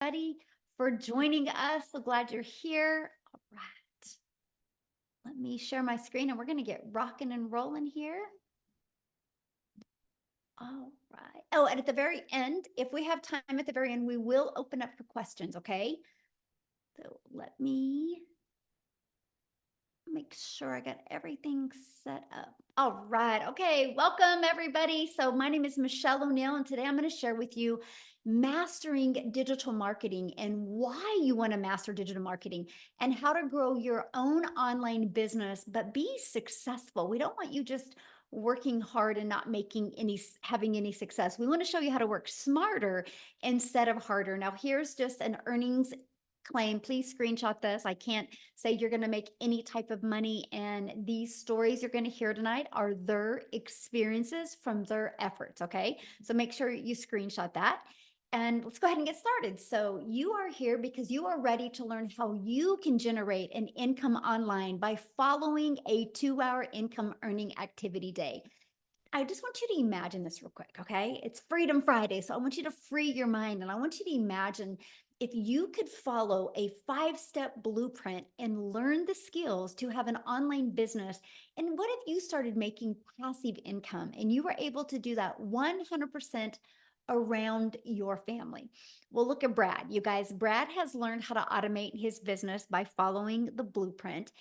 Everybody for joining us. So glad you're here. All right. Let me share my screen and we're going to get rocking and rolling here. All right. Oh, and at the very end, if we have time at the very end, we will open up for questions. Okay. So let me make sure I got everything set up. All right. Okay. Welcome, everybody. So, my name is Michelle O'Neill, and today I'm going to share with you mastering digital marketing and why you want to master digital marketing and how to grow your own online business, but be successful. We don't want you just working hard and not making having any success. We want to show you how to work smarter instead of harder. Now, here's just an earnings claim. Please screenshot this. I can't say you're going to make any type of money. And these stories you're going to hear tonight are their experiences from their efforts. Okay. So make sure you screenshot that. And let's go ahead and get started. So, you are here because you are ready to learn how you can generate an income online by following a 2 hour income earning activity day. I just want you to imagine this real quick, okay? It's Freedom Friday, so I want you to free your mind and I want you to imagine if you could follow a 5 step blueprint and learn the skills to have an online business. And what if you started making passive income and you were able to do that 100% around your family? Well, look at Brad. You guys, Brad has learned how to automate his business by following the blueprint.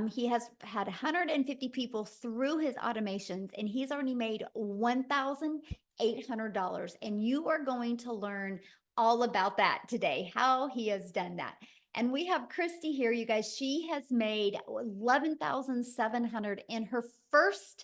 He has had 150 people through his automations, and he's already made $1,800. And you are going to learn all about that today, how he has done that. And we have Christy here, you guys. She has made 11,700 in her first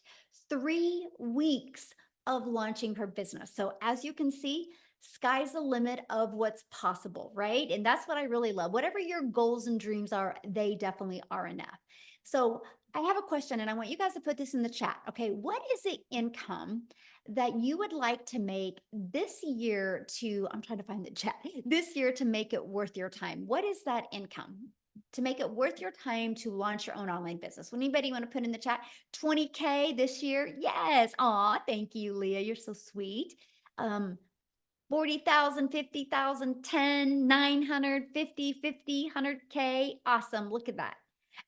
3 weeks of launching her business. So as you can see, sky's the limit of what's possible, right? And that's what I really love. Whatever your goals and dreams are, they definitely are enough. So I have a question and I want you guys to put this in the chat. Okay. What is the income that you would like to make this year I'm trying to find the chat, this year to make it worth your time? What is that income? To make it worth your time to launch your own online business. Would anybody want to put in the chat 20K this year? Yes. Aw, thank you, Leah. You're so sweet. 40,000, 50,000, 10, 900, 50, 50, 100K. Awesome. Look at that.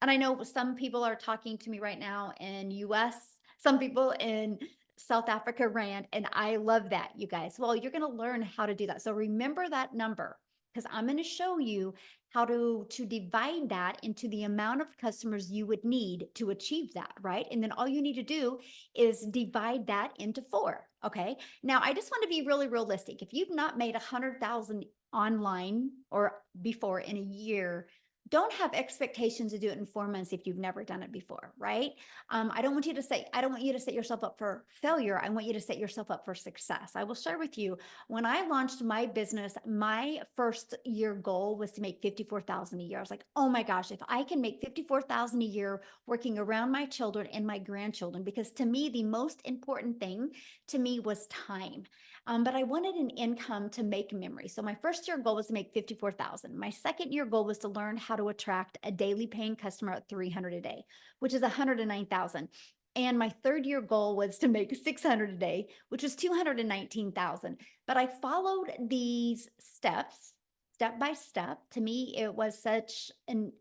And I know some people are talking to me right now in US, some people in South Africa Rand, and I love that, you guys. Well, you're going to learn how to do that. So remember that number because I'm going to show you how to divide that into the amount of customers you would need to achieve that, right? And then all you need to do is divide that into 4. Okay. Now, I just want to be really realistic. If you've not made 100,000 online or before in a year, don't have expectations to do it in 4 months if you've never done it before, right? I don't want you to set yourself up for failure. I want you to set yourself up for success. I will share with you when I launched my business, my first year goal was to make 54,000 a year. I was like, oh my gosh, if I can make 54,000 a year working around my children and my grandchildren, because to me, the most important thing to me was time. But I wanted an income to make memories. So my first year goal was to make 54,000. My second year goal was to learn how to attract a daily paying customer at 300 a day, which is 109,000. And my third year goal was to make 600 a day, which was 219,000. But I followed these steps step by step. To me, it was such an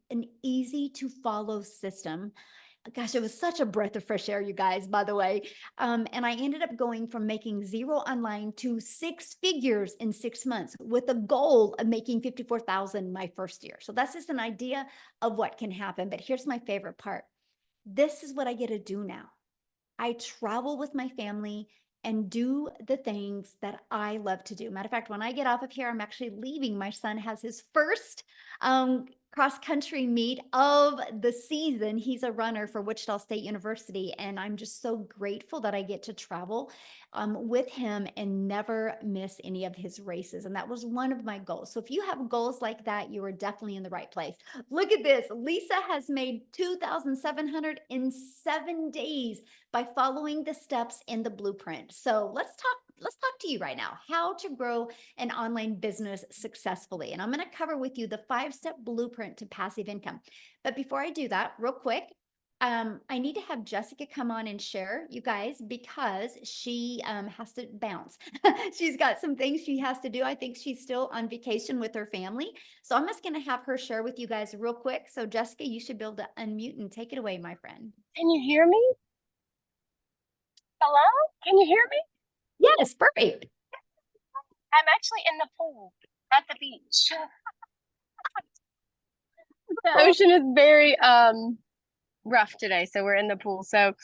easy to follow system. Gosh, it was such a breath of fresh air, you guys, by the way. And I ended up going from making zero online to 6 figures in 6 months with a goal of making 54,000 my first year. So that's just an idea of what can happen. But here's my favorite part. This is what I get to do now. I travel with my family and do the things that I love to do. Matter of fact, when I get off of here, I'm actually leaving. My son has his first cross country meet of the season. He's a runner for Wichita State University, and I'm just so grateful that I get to travel with him and never miss any of his races. And that was one of my goals. So if you have goals like that, you are definitely in the right place. Look at this. Lisa has made 2,700 in 7 days by following the steps in the blueprint. So let's talk to you right now, how to grow an online business successfully. And I'm going to cover with you the 5 step blueprint to passive income. But before I do that, real quick, I need to have Jessica come on and share, you guys, because she has to bounce. She's got some things she has to do. I think she's still on vacation with her family. So I'm just going to have her share with you guys real quick. So, Jessica, you should be able to unmute and take it away, my friend. Can you hear me? Hello? Can you hear me? Yes, perfect. I'm actually in the pool at the beach. The ocean is very rough today, so we're in the pool. So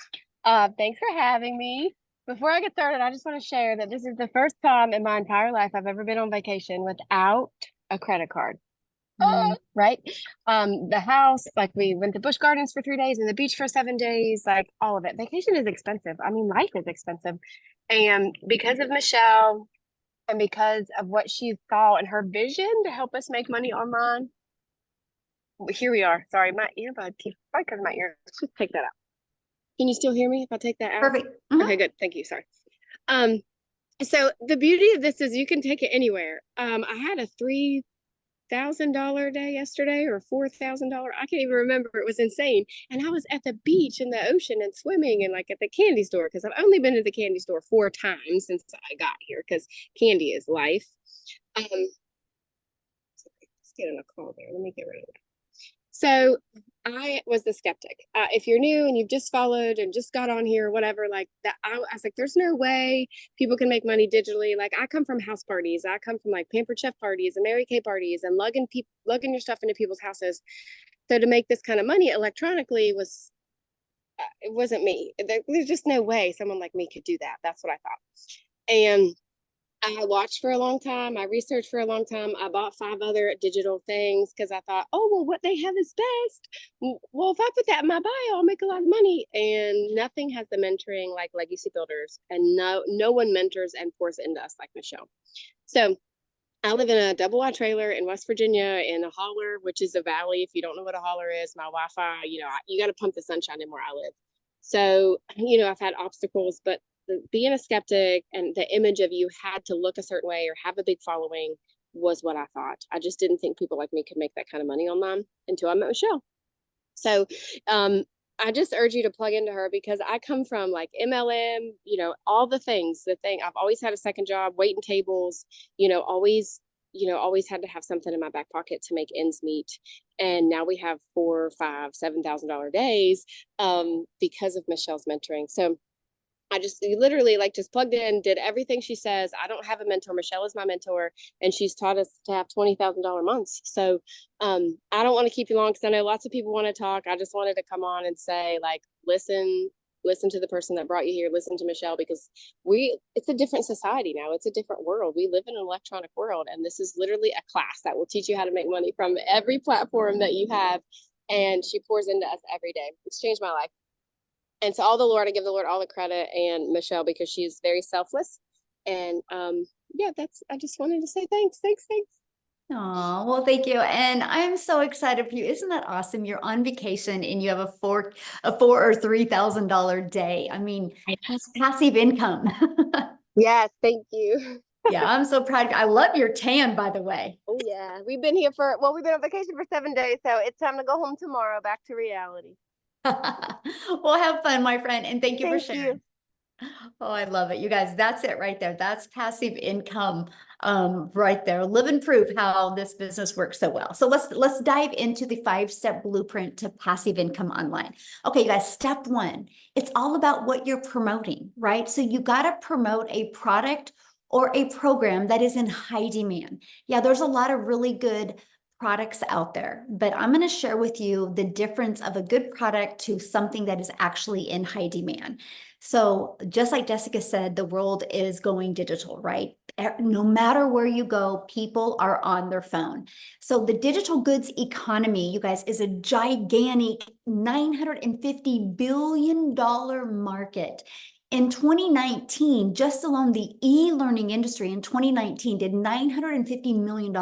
thanks for having me. Before I get started, I just want to share that this is the first time in my entire life I've ever been on vacation without a credit card. Right? The house, like we went to Busch Gardens for 3 days and the beach for 7 days, like all of it. Vacation is expensive. I mean, life is expensive. And because of Michelle and because of what she saw in her vision to help us make money online, here we are. Sorry, my earbud keeps probably because of my ear. Let's just take that out. Can you still hear me if I take that out? Perfect. Okay, good. Thank you. Sorry. Um, so the beauty of this is you can take it anywhere. I had a $3,000 day yesterday or $4,000. I can't even remember. It was insane. And I was at the beach in the ocean and swimming and like at the candy store because I've only been to the candy store 4 times since I got here because candy is life. Let's get in a call there. Let me get rid of it. So I was the skeptic. If you're new and you've just followed and just got on here or whatever, like that, I was like, there's no way people can make money digitally. Like I come from house parties. I come from like Pampered Chef parties and Mary Kay parties and lugging your stuff into people's houses. So to make this kind of money electronically was, it wasn't me. There's just no way someone like me could do that. That's what I thought. And I watched for a long time. I researched for a long time. I bought 5 other digital things because I thought, oh, well, what they have is best. Well, if I put that in my bio, I'll make a lot of money. And nothing has the mentoring like Legacy Builders. And no one mentors and pours into us like Michelle. So I live in a double wide trailer in West Virginia in a holler, which is a valley. If you don't know what a holler is, my Wi-Fi, you got to pump the sunshine in where I live. So, I've had obstacles, but being a skeptic and the image of you had to look a certain way or have a big following was what I thought. I just didn't think people like me could make that kind of money online until I met Michelle. So, I just urge you to plug into her because I come from like MLM, all the things, I've always had a second job, waiting tables, always had to have something in my back pocket to make ends meet. And now we have 4, 5, $7,000 days because of Michelle's mentoring. So I just literally like just plugged in, did everything she says. I don't have a mentor. Michelle is my mentor, and she's taught us to have $20,000 months. So I don't want to keep you long because I know lots of people want to talk. I just wanted to come on and say, like, listen to the person that brought you here. Listen to Michelle because it's a different society now. It's a different world. We live in an electronic world, and this is literally a class that will teach you how to make money from every platform that you have. And she pours into us every day. It's changed my life. And to all the Lord, I give the Lord all the credit and Michelle because she's very selfless. And I just wanted to say thanks. Oh, well, thank you. And I'm so excited for you. Isn't that awesome? You're on vacation and you have a four or $3,000 day. I mean, that's passive income. Yes, thank you. Yeah, I'm so proud of you. I love your tan, by the way. Oh yeah, we've been on vacation for 7 days, so it's time to go home tomorrow, back to reality. Well, have fun, my friend, and thank you for Thank sharing. you. Oh, I love it. You guys, that's it right there. That's passive income right there. Live and prove how this business works so well. So let's dive into the 5-step blueprint to passive income online. Okay, you guys, step 1, it's all about what you're promoting, right? So you got to promote a product or a program that is in high demand. Yeah, there's a lot of really good products out there, but I'm going to share with you the difference of a good product to something that is actually in high demand. So just like Jessica said, the world is going digital, right? No matter where you go, people are on their phone. So the digital goods economy, you guys, is a gigantic $950 billion market. In 2019, just alone the e-learning industry in 2019 did $950 million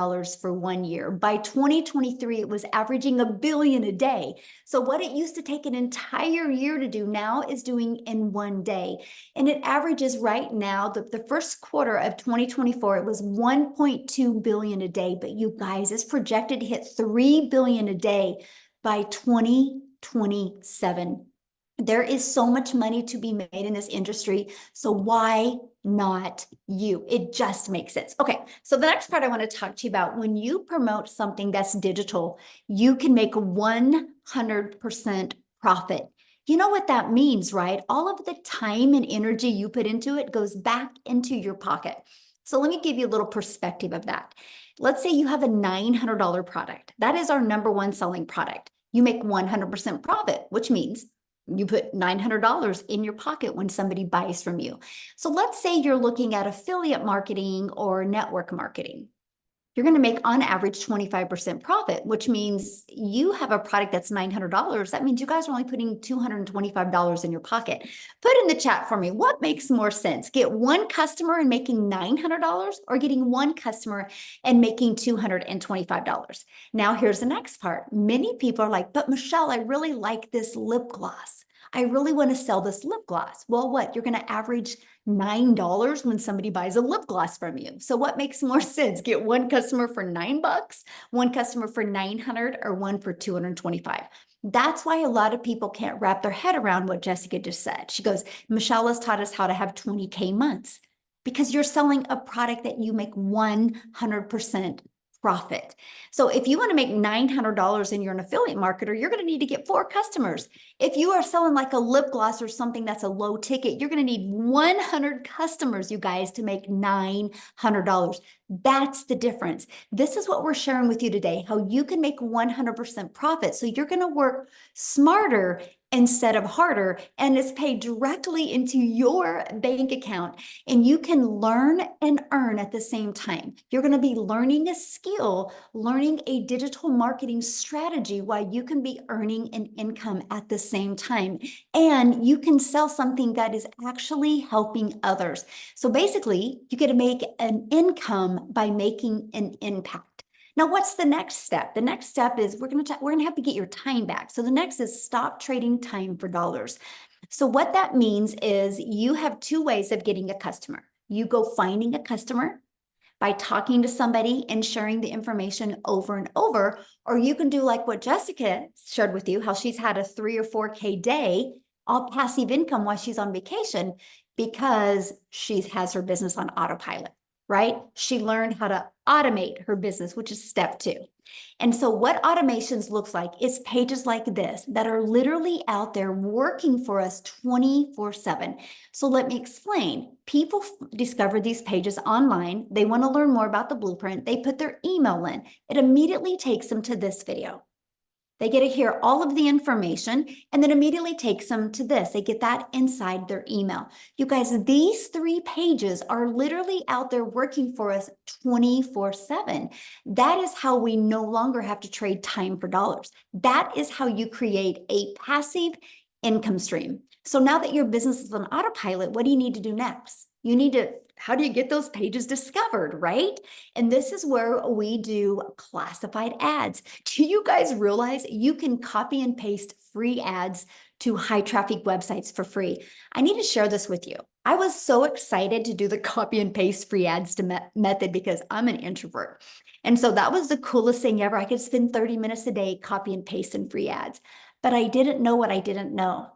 for 1 year. By 2023, it was averaging $1 billion a day. So what it used to take an entire year to do now is doing in 1 day. And it averages right now, the first quarter of 2024, it was 1.2 billion a day. But you guys, it's projected to hit 3 billion a day by 2030. 27. There is so much money to be made in this industry. So why not you? It just makes sense. Okay, so the next part I want to talk to you about, when you promote something that's digital, you can make 100% profit. You know what that means, right? All of the time and energy you put into it goes back into your pocket. So let me give you a little perspective of that. Let's say you have a $900 product. That is our number one selling product. You make 100% profit, which means you put $900 in your pocket when somebody buys from you. So let's say you're looking at affiliate marketing or network marketing. You're going to make on average 25% profit, which means you have a product that's $900. That means you guys are only putting $225 in your pocket. Put in the chat for me, what makes more sense? Get one customer and making $900, or getting one customer and making $225? Now, here's the next part. Many people are like, but Michelle, I really like this lip gloss. I really want to sell this lip gloss. Well, what? You're going to average $9 when somebody buys a lip gloss from you. So what makes more sense? Get one customer for $9, one customer for 900, or one for 225. That's why a lot of people can't wrap their head around what Jessica just said. She goes, Michelle has taught us how to have 20K months, because you're selling a product that you make 100% profit. So if you want to make $900 and you're an affiliate marketer, you're going to need to get 4 customers. If you are selling like a lip gloss or something that's a low ticket, you're going to need 100 customers, you guys, to make $900. That's the difference. This is what we're sharing with you today, how you can make 100% profit. So you're going to work smarter instead of harder, and it's paid directly into your bank account, and you can learn and earn at the same time. You're going to be learning a skill, learning a digital marketing strategy, while you can be earning an income at the same time, and you can sell something that is actually helping others. So basically, you get to make an income by making an impact. Now, what's the next step? The next step is we're gonna have to get your time back. So the next is stop trading time for dollars. So what that means is you have 2 ways of getting a customer. You go finding a customer by talking to somebody and sharing the information over and over, or you can do like what Jessica shared with you, how she's had a 3 or 4K day, all passive income while she's on vacation, because she has her business on autopilot, right? She learned how to automate her business, which is step 2. And so what automations looks like is pages like this that are literally out there working for us 24/7. So let me explain. People discover these pages online. They want to learn more about the blueprint. They put their email in. It immediately takes them to this video. They get to hear all of the information, and then immediately takes them to this. They get that inside their email. You guys, these 3 pages are literally out there working for us 24/7. That is how we no longer have to trade time for dollars. That is how you create a passive income stream. So now that your business is on autopilot, what do you need to do next? How do you get those pages discovered, right? And this is where we do classified ads. Do you guys realize you can copy and paste free ads to high traffic websites for free? I need to share this with you. I was so excited to do the copy and paste free ads method because I'm an introvert. And so that was the coolest thing ever. I could spend 30 minutes a day copy and pasting free ads, but I didn't know what I didn't know.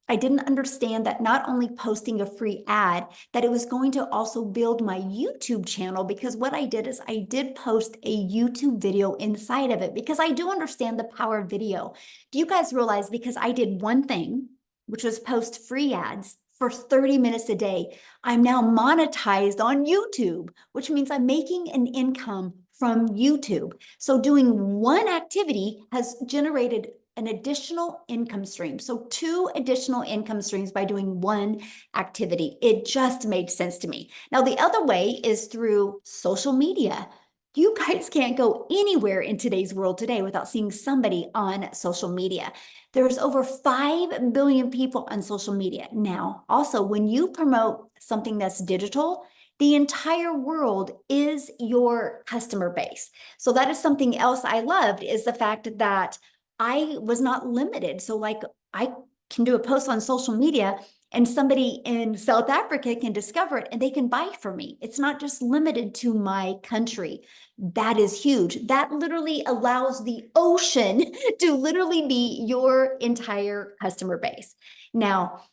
I didn't understand that not only posting a free ad, that it was going to also build my YouTube channel, because what I did is I did post a YouTube video inside of it, because I do understand the power of video. Do you guys realize, because I did one thing, which was post free ads for 30 minutes a day, I'm now monetized on YouTube, which means I'm making an income from YouTube. So doing one activity has generated an additional income stream. So 2 additional income streams by doing one activity. It just made sense to me. Now, the other way is through social media. You guys can't go anywhere in today's world today without seeing somebody on social media. There's over 5 billion people on social media now. Also, when you promote something that's digital, the entire world is your customer base. So that is something else I loved, is the fact that I was not limited. So like, I can do a post on social media and somebody in South Africa can discover it and they can buy from me. It's not just limited to my country. That is huge. That literally allows the ocean to literally be your entire customer base. Now,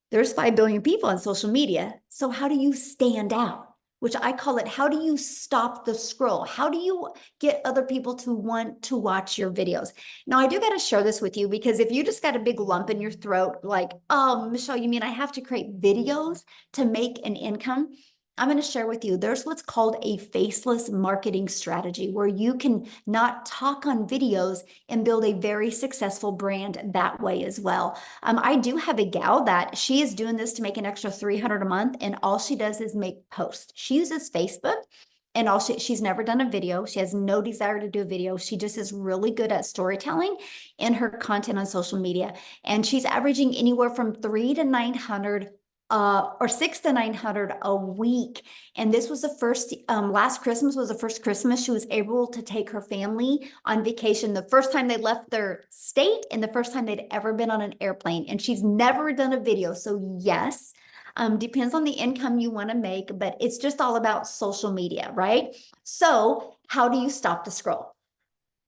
there's 5 billion people on social media. So how do you stand out? Which I call it, how do you stop the scroll? How do you get other people to want to watch your videos? Now, I do got to share this with you because if you just got a big lump in your throat, like, oh, Michelle, you mean I have to create videos to make an income? I'm going to share with you, there's what's called a faceless marketing strategy where you can not talk on videos and build a very successful brand that way as well. I do have a gal that she is doing this to make an extra 300 a month, and all she does is make posts. She uses Facebook, and she's never done a video. She has no desire to do a video. She just is really good at storytelling in her content on social media, and she's averaging anywhere from 3 to 900 or 6 to 900 a week. And this was the first, last Christmas was the first Christmas she was able to take her family on vacation, the first time they left their state and the first time they'd ever been on an airplane. And she's never done a video. So yes, depends on the income you want to make, but it's just all about social media, right? So how do you stop the scroll?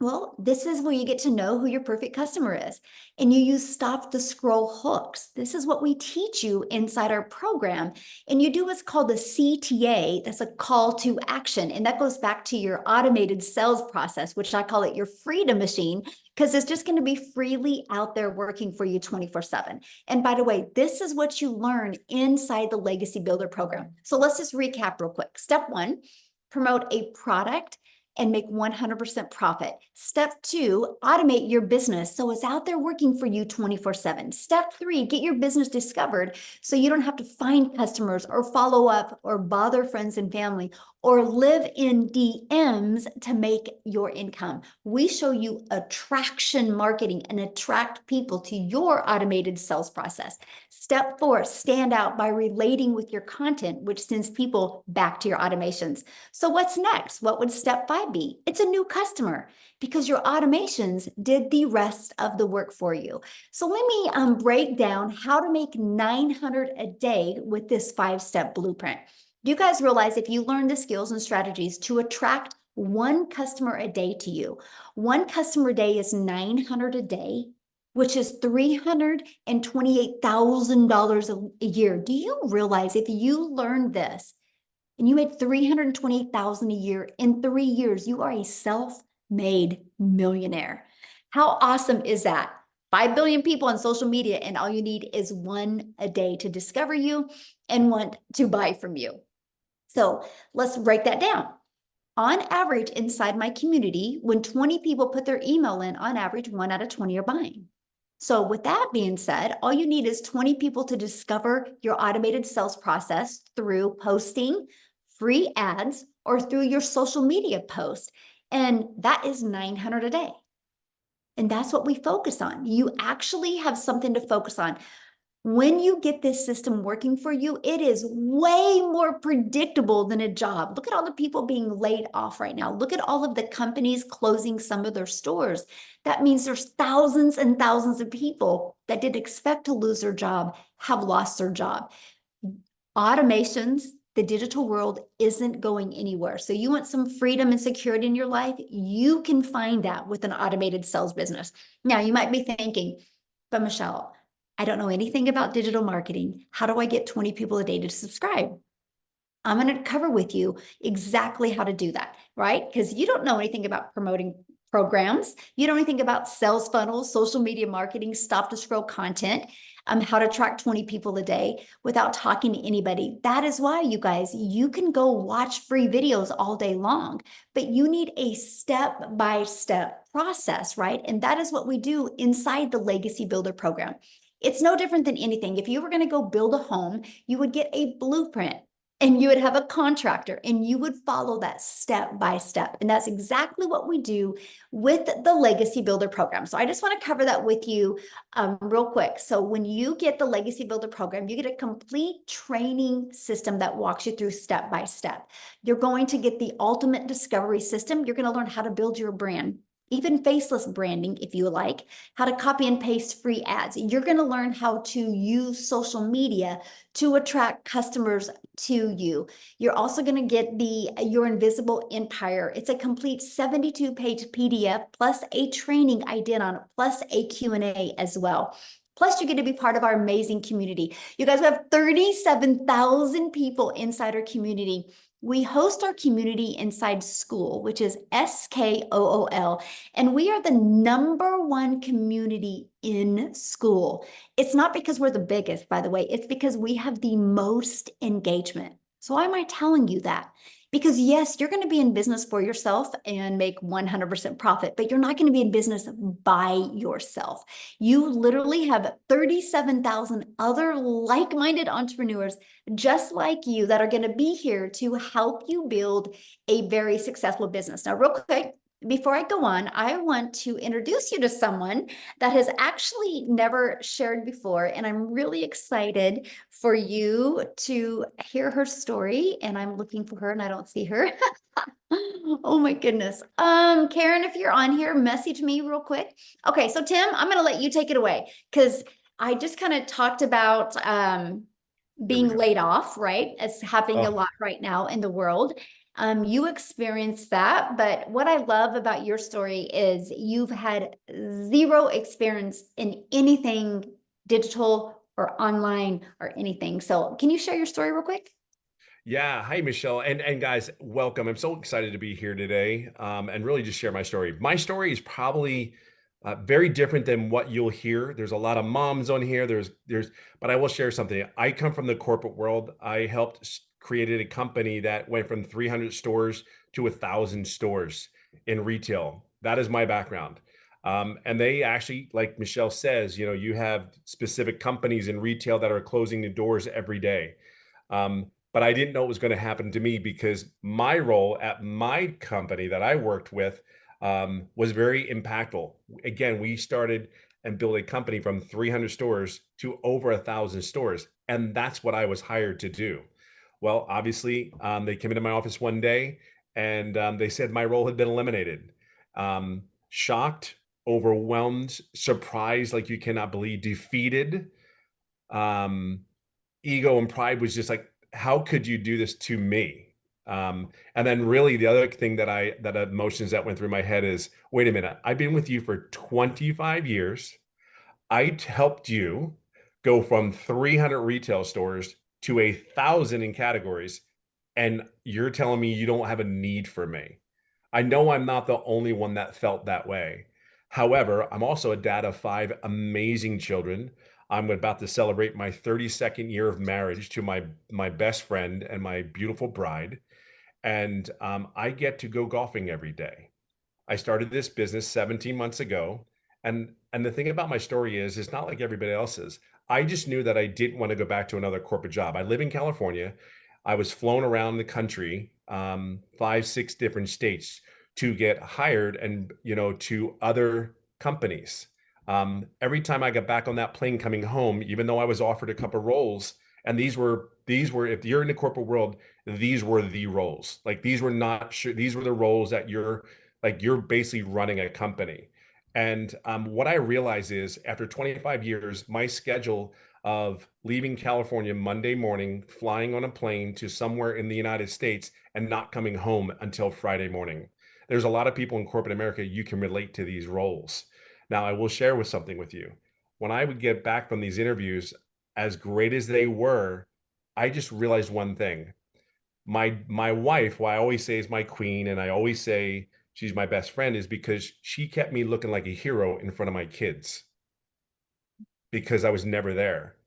Well, this is where you get to know who your perfect customer is. And you use stop the scroll hooks. This is what we teach you inside our program. And you do what's called the CTA. That's a call to action. And that goes back to your automated sales process, which I call it your freedom machine, because it's just going to be freely out there working for you 24/7. And by the way, this is what you learn inside the Legacy Builder program. So let's just recap real quick. Step 1, promote a product and make 100% profit. Step 2, automate your business so it's out there working for you 24/7. Step 3, get your business discovered so you don't have to find customers or follow up or bother friends and family or live in DMs to make your income. We show you attraction marketing and attract people to your automated sales process. Step 4, stand out by relating with your content, which sends people back to your automations. So what's next? What would step 5 be? It's a new customer because your automations did the rest of the work for you. So let me break down how to make 900 a day with this 5-step blueprint. You guys realize if you learn the skills and strategies to attract one customer a day to you, one customer a day is 900 a day, which is $328,000 a year. Do you realize if you learned this and you made $328,000 a year in 3 years, you are a self-made millionaire? How awesome is that? 5 billion people on social media, and all you need is one a day to discover you and want to buy from you. So let's break that down. On average, inside my community, when 20 people put their email in, on average, 1 out of 20 are buying. So with that being said, all you need is 20 people to discover your automated sales process through posting free ads or through your social media post. And that is 900 a day. And that's what we focus on. You actually have something to focus on. When you get this system working for you, it is way more predictable than a job. Look at all the people being laid off right now. Look at all of the companies closing some of their stores. That means there's thousands and thousands of people that didn't expect to lose their job, have lost their job. Automations, the digital world isn't going anywhere. So you want some freedom and security in your life, you can find that with an automated sales business. Now, you might be thinking, but Michelle, I don't know anything about digital marketing. How do I get 20 people a day to subscribe? I'm going to cover with you exactly how to do that, right? Because you don't know anything about promoting programs. You don't know anything about sales funnels, social media marketing, stop to scroll content, how to track 20 people a day without talking to anybody. That is why, you guys, you can go watch free videos all day long, but you need a step-by-step process, right? And that is what we do inside the Legacy Builder program. It's no different than anything. If you were going to go build a home, you would get a blueprint and you would have a contractor and you would follow that step by step. And that's exactly what we do with the Legacy Builder program. So I just want to cover that with you real quick. So when you get the Legacy Builder program, you get a complete training system that walks you through step by step. You're going to get the ultimate discovery system. You're going to learn how to build your brand even faceless branding, if you like, how to copy and paste free ads. You're going to learn how to use social media to attract customers to you. You're also going to get the Your Invisible Empire. It's a complete 72-page PDF plus a training I did on it, plus a Q&A as well. Plus, you get to be part of our amazing community. You guys, we have 37,000 people inside our community. We host our community inside School, which is SKOOL, and we are the #1 community in School. It's not because we're the biggest, by the way, it's because we have the most engagement. So why am I telling you that? Because yes, you're going to be in business for yourself and make 100% profit, but you're not going to be in business by yourself. You literally have 37,000 other like-minded entrepreneurs just like you that are going to be here to help you build a very successful business. Now, real quick, before I go on, I want to introduce you to someone that has actually never shared before, and I'm really excited for you to hear her story. And I'm looking for her and I don't see her. Oh my goodness. Karen, if you're on here, message me real quick. Okay, so Tim, I'm gonna let you take it away because I just kind of talked about Here we being go. laid off, right? It's happening a Oh, lot right now in the world. You experienced that, but what I love about your story is you've had zero experience in anything digital or online or anything. So can you share your story real quick? yeah. Hi, Michelle. And guys, welcome. I'm so excited to be here today, and really just share my story. My story is probably very different than what you'll hear. There's a lot of moms on here. But I will share something. I come from the corporate world. I helped created a company that went from 300 stores to 1,000 stores in retail. That is my background. And they actually, like Michelle says, you have specific companies in retail that are closing the doors every day. But I didn't know it was going to happen to me because my role at my company that I worked with was very impactful. Again, we started and built a company from 300 stores to over 1,000 stores. And that's what I was hired to do. Well, obviously, they came into my office one day and they said my role had been eliminated. Shocked, overwhelmed, surprised, like you cannot believe, defeated. Um, Ego and pride was just like, how could you do this to me? And then really the other thing that emotions that went through my head is, wait a minute, I've been with you for 25 years. Helped you go from 300 retail stores to 1,000 in categories, and you're telling me you don't have a need for me. I know I'm not the only one that felt that way. However, I'm also a dad of 5 amazing children. I'm about to celebrate my 32nd year of marriage to my best friend and my beautiful bride, and I get to go golfing every day. I started this business 17 months ago. And the thing about my story is it's not like everybody else's. I just knew that I didn't want to go back to another corporate job. I live in California. I was flown around the country, 5, 6 different states to get hired and, to other companies. Every time I got back on that plane coming home, even though I was offered a couple roles, and these were, if you're in the corporate world, these were the roles. Like these were not sure, these were the roles that you're basically running a company. And what I realize is after 25 years, my schedule of leaving California Monday morning, flying on a plane to somewhere in the United States and not coming home until Friday morning. There's a lot of people in corporate America, you can relate to these roles. Now, I will share with something with you. When I would get back from these interviews, as great as they were, I just realized one thing. My wife, who I always say is my queen, and I always say she's my best friend, is because she kept me looking like a hero in front of my kids because I was never there.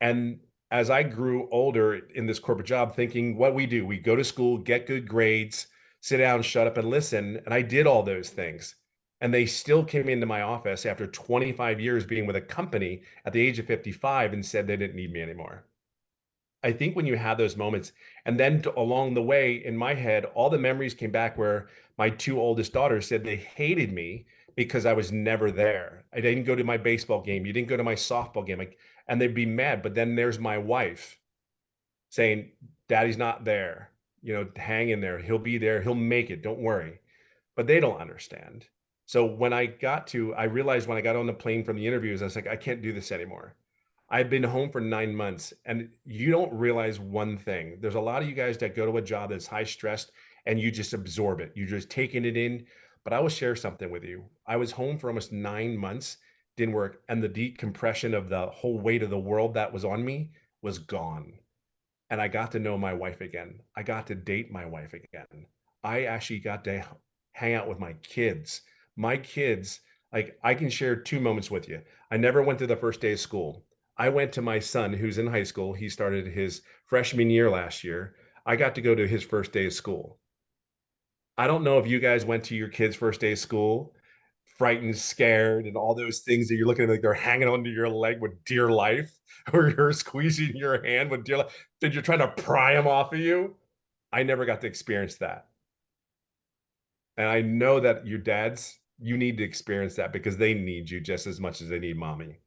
And as I grew older in this corporate job, thinking what we do, we go to school, get good grades, sit down, shut up, and listen. And I did all those things. And they still came into my office after 25 years being with a company at the age of 55 and said they didn't need me anymore. I think when you have those moments, and then along the way in my head, all the memories came back where my 2 oldest daughters said they hated me because I was never there. I didn't go to my baseball game. You didn't go to my softball game. Like, and they'd be mad. But then there's my wife saying, Daddy's not there. Hang in there. He'll be there. He'll make it. Don't worry. But they don't understand. So when I realized when I got on the plane from the interviews, I was like, I can't do this anymore. I've been home for 9 months and you don't realize one thing. There's a lot of you guys that go to a job that's high stressed and you just absorb it. You're just taking it in. But I will share something with you. I was home for almost 9 months, didn't work, and the decompression of the whole weight of the world that was on me was gone. And I got to know my wife again. I got to date my wife again. I actually got to hang out with my kids. My kids, like I can share two moments with you. I never went to the first day of school. I went to my son who's in high school. He started his freshman year last year. I got to go to his first day of school. I don't know if you guys went to your kids' first day of school, frightened, scared, and all those things that you're looking at like they're hanging onto your leg with dear life, or you're squeezing your hand with dear life, that you're trying to pry them off of you. I never got to experience that. And I know that your dads, you need to experience that because they need you just as much as they need mommy.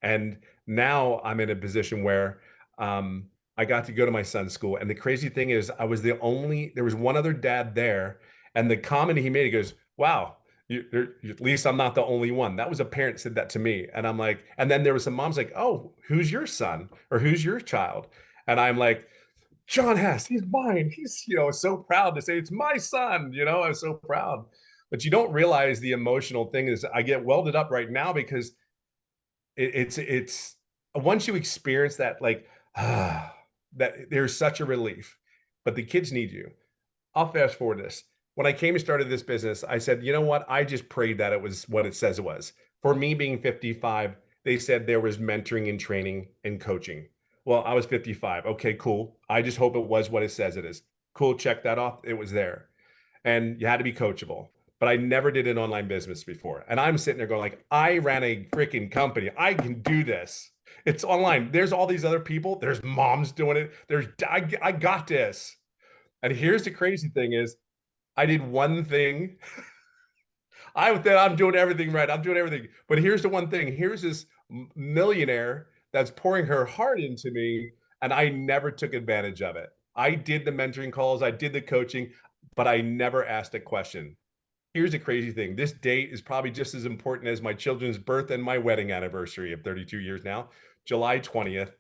And now I'm in a position where I got to go to my son's school. And the crazy thing is, there was one other dad there. And the comment he made, he goes, wow, at least I'm not the only one. That was a parent said that to me. And I'm like, and then there was some moms like, oh, who's your son or who's your child? And I'm like, John Hess, he's mine. He's, so proud to say it's my son, I'm so proud. But you don't realize the emotional thing is I get welded up right now because it's once you experience that, like, that there's such a relief, but the kids need you. I'll fast forward this. When I came and started this business, I said, you know what? I just prayed that it was what it says it was. For me being 55, they said there was mentoring and training and coaching. Well, I was 55. Okay, cool. I just hope it was what it says it is. Cool. Check that off. It was there. And you had to be coachable. But I never did an online business before. And I'm sitting there going like, I ran a freaking company. I can do this. It's online. There's all these other people. There's moms doing it. I got this. And here's the crazy thing is I did one thing. I'm doing everything right. I'm doing everything. But here's the one thing. Here's this millionaire that's pouring her heart into me, and I never took advantage of it. I did the mentoring calls, I did the coaching, but I never asked a question. Here's the crazy thing. This date is probably just as important as my children's birth and my wedding anniversary of 32 years now, July 20th.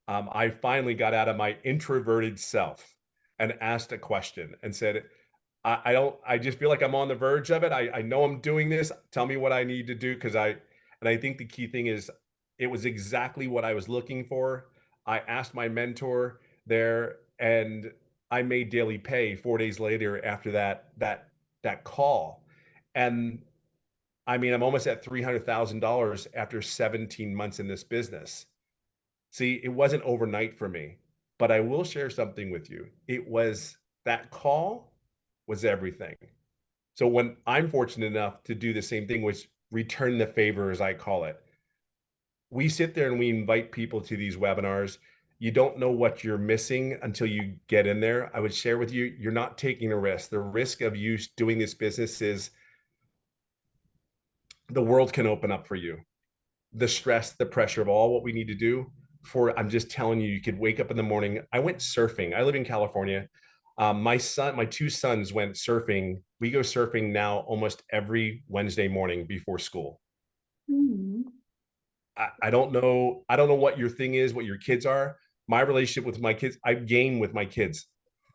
I finally got out of my introverted self and asked a question and said, I just feel like I'm on the verge of it. I know I'm doing this. Tell me what I need to do. And I think the key thing is it was exactly what I was looking for. I asked my mentor there and I made daily pay 4 days later after that call. And I mean, I'm almost at $300,000 after 17 months in this business. See, it wasn't overnight for me, but I will share something with you. It was that call was everything. So when I'm fortunate enough to do the same thing, which return the favor, as I call it, we sit there and we invite people to these webinars. You don't know what you're missing until you get in there. I would share with you, you're not taking a risk. The risk of you doing this business is the world can open up for you. The stress, the pressure of all what we need to do for, I'm just telling you, you could wake up in the morning. I went surfing. I live in California. My two sons went surfing. We go surfing now almost every Wednesday morning before school. Mhm. I don't know. I don't know what your thing is, what your kids are. My relationship with my kids, I've gamed with my kids.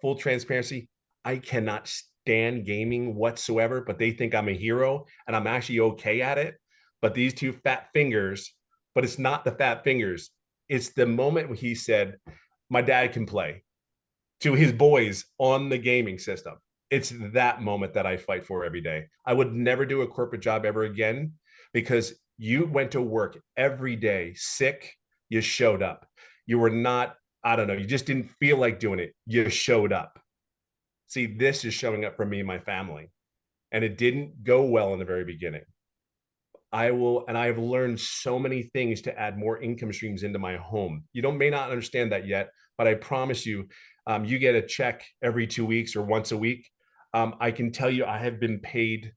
Full transparency, I cannot stand gaming whatsoever, but they think I'm a hero and I'm actually okay at it. But these two fat fingers, but it's not the fat fingers. It's the moment when he said, my dad can play to his boys on the gaming system. It's that moment that I fight for every day. I would never do a corporate job ever again because you went to work every day sick, you showed up. You were not, I don't know, you just didn't feel like doing it. You showed up. See, this is showing up for me and my family. And it didn't go well in the very beginning. I have learned so many things to add more income streams into my home. You don't may not understand that yet, but I promise you, you get a check every 2 weeks or once a week. I can tell you, I have been paid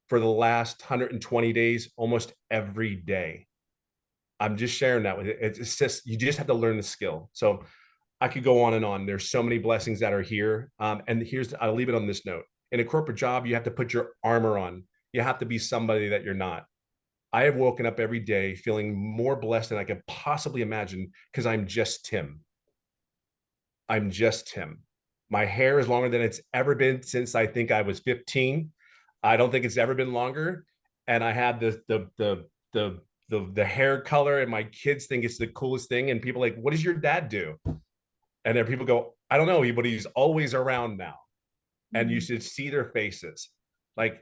for the last 120 days almost every day. I'm just sharing that with you. It's just you just have to learn the skill. So I could go on and on. There's so many blessings that are here. And I'll leave it on this note. In a corporate job, you have to put your armor on. You have to be somebody that you're not. I have woken up every day feeling more blessed than I could possibly imagine because I'm just Tim. I'm just Tim. My hair is longer than it's ever been since I think I was 15. I don't think it's ever been longer. And I have the hair color, and my kids think it's the coolest thing. And people are like, what does your dad do? And then people go, I don't know, but he's always around now. And you should see their faces. Like,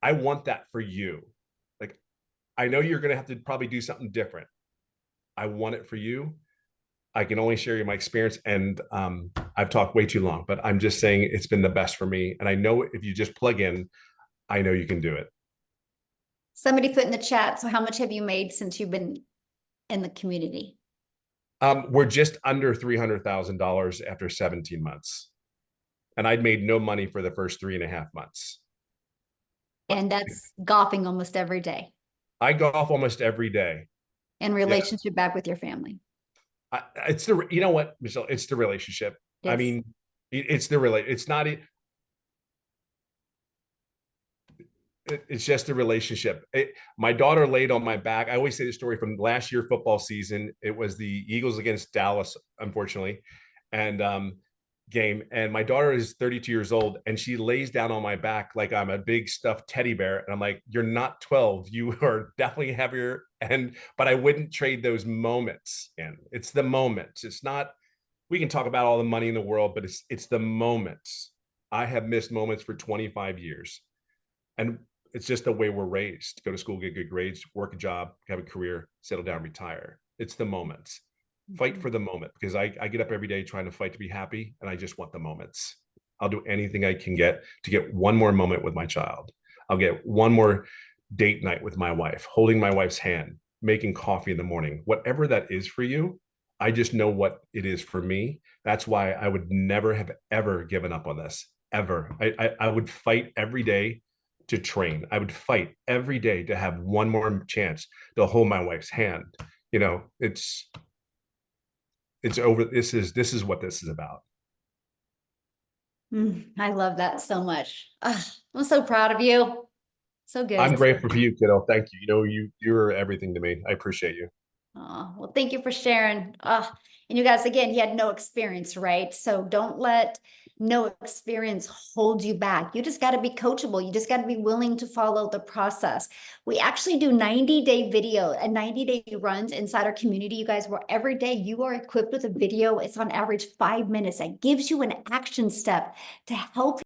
I want that for you. Like, I know you're gonna have to probably do something different. I want it for you. I can only share you my experience, and I've talked way too long, but I'm just saying it's been the best for me. And I know if you just plug in, I know you can do it. Somebody put in the chat, so how much have you made since you've been in the community? We're just under $300,000 after 17 months. And I'd made no money for the first 3.5 months. And that's golfing almost every day. I golf almost every day. And relationship back with your family. It's the, you know what, Michelle, it's the relationship. Yes. I mean, it's the it's not, it's just a relationship. My daughter laid on my back. I always say the story from last year football season. It was the Eagles against Dallas, unfortunately, and game. And my daughter is 32 years old, and she lays down on my back like I'm a big stuffed teddy bear. And I'm like, you're not 12. You are definitely heavier. But I wouldn't trade those moments. And it's the moments. It's not. We can talk about all the money in the world, but it's the moments. I have missed moments for 25 years. And it's just the way we're raised. Go to school, get good grades, work a job, have a career, settle down, retire. It's the moments. Fight for the moment, because I get up every day trying to fight to be happy, and I just want the moments. I'll do anything I can get to get one more moment with my child. I'll get one more date night with my wife, holding my wife's hand, making coffee in the morning, whatever that is for you. I just know what it is for me. That's why I would never have ever given up on this, ever. I would fight every day to train. I would fight every day to have one more chance to hold my wife's hand. You know, it's over. This is what this is about. I love that so much. I'm so proud of you. So good. I'm grateful for you, kiddo. Thank you. You know, you're everything to me. I appreciate you. Oh, well, thank you for sharing. And you guys, again, he had no experience, right? So don't let no experience hold you back. You just got to be coachable. You just got to be willing to follow the process. We actually do 90-day video and 90-day runs inside our community, you guys, where every day you are equipped with a video. It's on average 5 minutes. That gives you an action step to help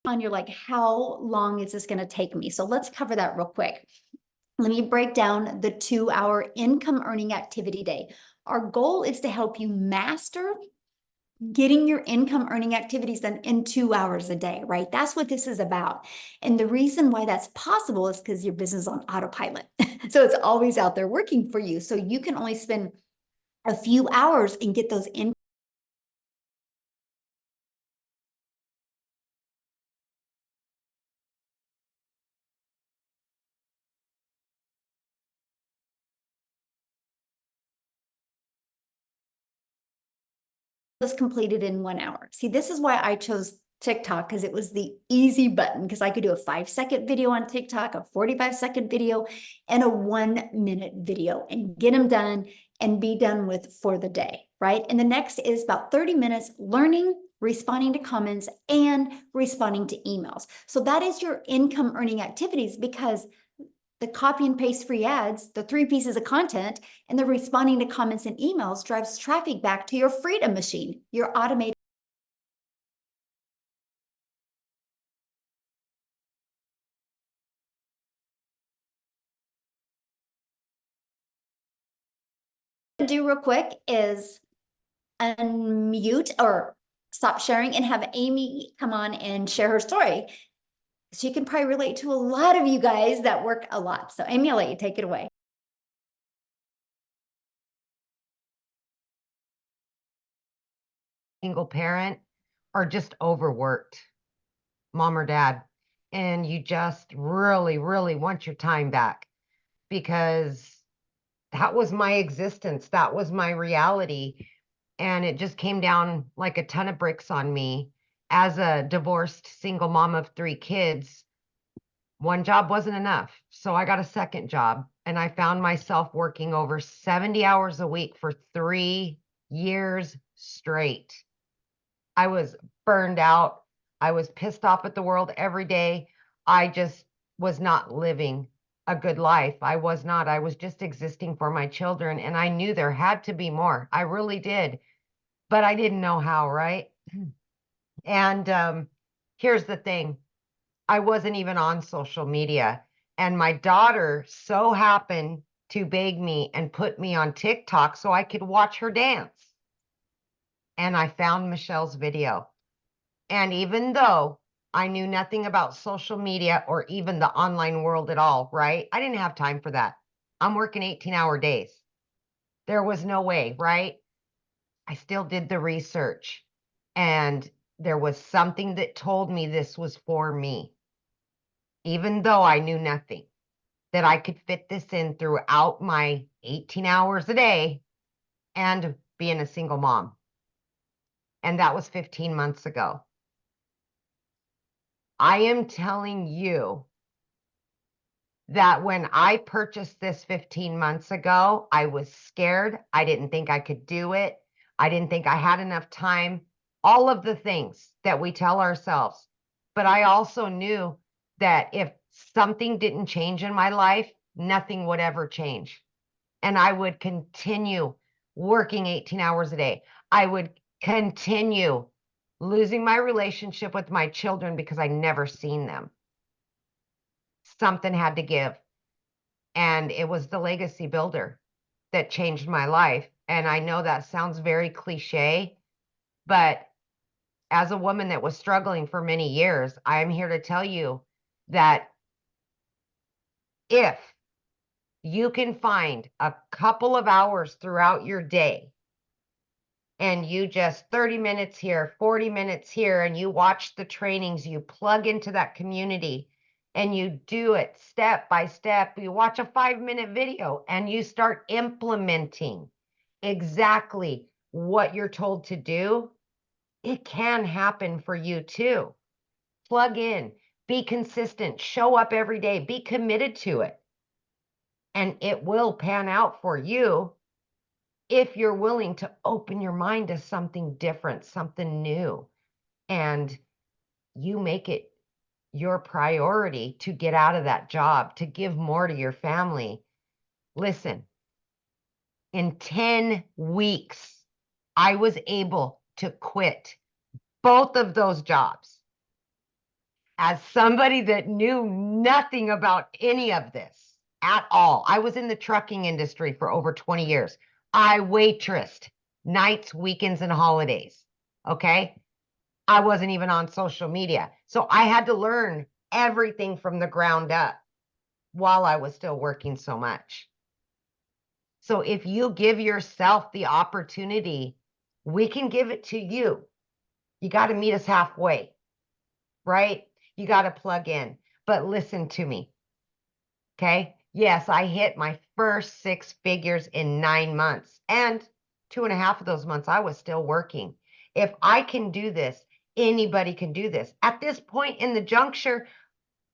on. You're like, how long is this going to take me? So let's cover that real quick. Let me break down the 2-hour income earning activity day. Our goal is to help you master getting your income earning activities done in 2 hours a day, right? That's what this is about. And the reason why that's possible is because your business is on autopilot. So it's always out there working for you. So you can only spend a few hours and get those in. Was completed in 1 hour. See, this is why I chose TikTok, because it was the easy button, because I could do a 5-second video on TikTok, a 45-second video, and a 1-minute video, and get them done and be done with for the day, right? And the next is about 30 minutes learning, responding to comments, and responding to emails. So that is your income earning activities, because the copy and paste free ads, the 3 pieces of content, and the responding to comments and emails drives traffic back to your freedom machine, your automated. Do real quick is unmute or stop sharing and have Amy come on and share her story. She can probably relate to a lot of you guys that work a lot. So Amy, I'll let you take it away. Single parent or just overworked, mom or dad. and you just really, really want your time back, because that was my existence. That was my reality. And it just came down like a ton of bricks on me as a divorced single mom of 3 kids. One job wasn't enough. So I got a second job, and I found myself working over 70 hours a week for 3 years straight. I was burned out. I was pissed off at the world every day. I just was not living a good life. I was not. I was just existing for my children, and I knew there had to be more. I really did, but I didn't know how, right? And here's the thing. I wasn't even on social media. And my daughter so happened to beg me and put me on TikTok so I could watch her dance. And I found Michelle's video. And even though I knew nothing about social media or even the online world at all, right? I didn't have time for that. I'm working 18-hour days. There was no way, right? I still did the research. And there was something that told me this was for me, even though I knew nothing, that I could fit this in throughout my 18 hours a day and being a single mom. And that was 15 months ago. I am telling you that when I purchased this 15 months ago, I was scared. I didn't think I could do it. I didn't think I had enough time. All of the things that we tell ourselves. But I also knew that if something didn't change in my life, nothing would ever change. And I would continue working 18 hours a day. I would continue losing my relationship with my children because I never seen them. Something had to give. And it was the legacy builder that changed my life. And I know that sounds very cliche, but as a woman that was struggling for many years, I'm here to tell you that if you can find a couple of hours throughout your day, and you just 30 minutes here, 40 minutes here, and you watch the trainings, you plug into that community, and you do it step by step. You watch a 5-minute video and you start implementing exactly what you're told to do, it can happen for you too. Plug in, be consistent, show up every day, be committed to it, and it will pan out for you if you're willing to open your mind to something different, something new, and you make it your priority to get out of that job, to give more to your family. Listen, in 10 weeks, I was able to quit both of those jobs. As somebody that knew nothing about any of this at all, I was in the trucking industry for over 20 years. I waitressed nights, weekends, and holidays. Okay. I wasn't even on social media. So I had to learn everything from the ground up while I was still working so much. So if you give yourself the opportunity, we can give it to you. You got to meet us halfway, right? You got to plug in. But listen to me. Okay. Yes, I hit my first 6 figures in 9 months, and 2.5 of those months I was still working. If I can do this, anybody can do this. At this point in the juncture,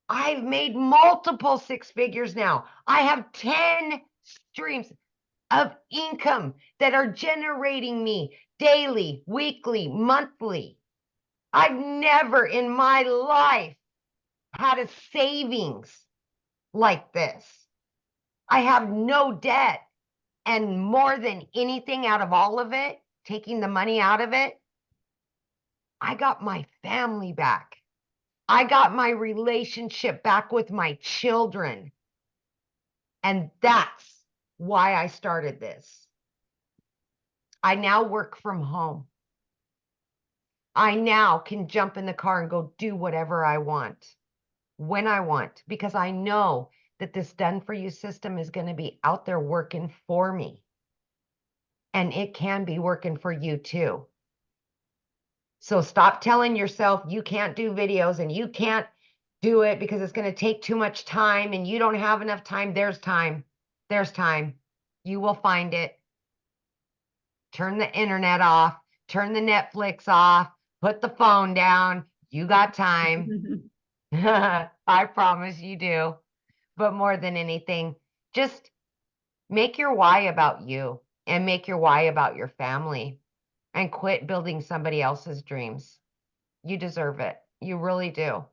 I've made multiple 6 figures now. I have 10 streams of income that are generating me daily, weekly, monthly. I've never in my life had a savings like this. I have no debt. And more than anything out of all of it, taking the money out of it, I got my family back. I got my relationship back with my children. And that's why I started this. I now work from home. I now can jump in the car and go do whatever I want, when I want, because I know that this done for you system is going to be out there working for me. And it can be working for you too. So stop telling yourself you can't do videos and you can't do it because it's going to take too much time and you don't have enough time. There's time. There's time. You will find it. Turn the internet off, turn the Netflix off, put the phone down. You got time. I promise you do. But more than anything, just make your why about you and make your why about your family and quit building somebody else's dreams. You deserve it. You really do.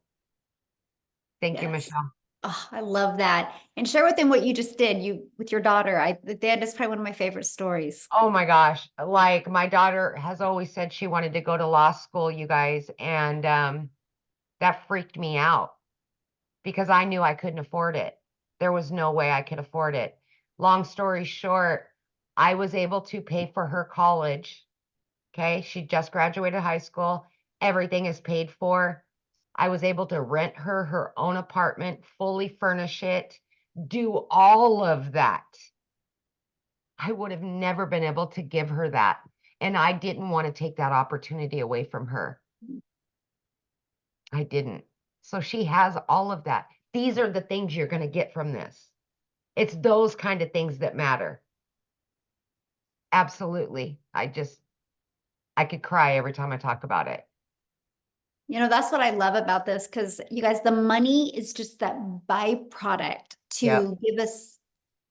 Thank you, Yes. Michelle. Oh, I love that. And share with them what you just did with your daughter. That is probably one of my favorite stories. Oh my gosh. Like my daughter has always said she wanted to go to law school, you guys, and that freaked me out because I knew I couldn't afford it. There was no way I could afford it. Long story short, I was able to pay for her college. Okay. She just graduated high school. Everything is paid for. I was able to rent her her own apartment, fully furnish it, do all of that. I would have never been able to give her that. And I didn't want to take that opportunity away from her. I didn't. So she has all of that. These are the things you're going to get from this. It's those kind of things that matter. Absolutely. I could cry every time I talk about it. You know, that's what I love about this because you guys, the money is just that byproduct to Yep. give us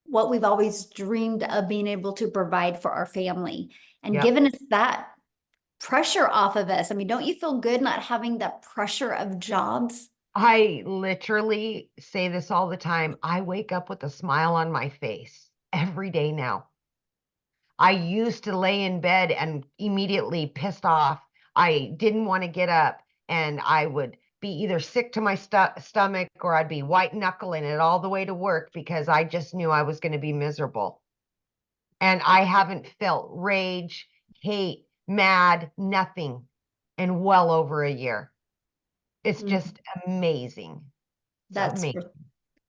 what we've always dreamed of being able to provide for our family and Yep. giving us that pressure off of us. I mean, don't you feel good not having that pressure of jobs? I literally say this all the time. I wake up with a smile on my face every day now. I used to lay in bed and immediately pissed off. I didn't want to get up and I would be either sick to my stomach or I'd be white knuckling it all the way to work because I just knew I was going to be miserable. And I haven't felt rage, hate, mad, nothing in well over a year. It's Mm. just amazing. It's That's amazing. worth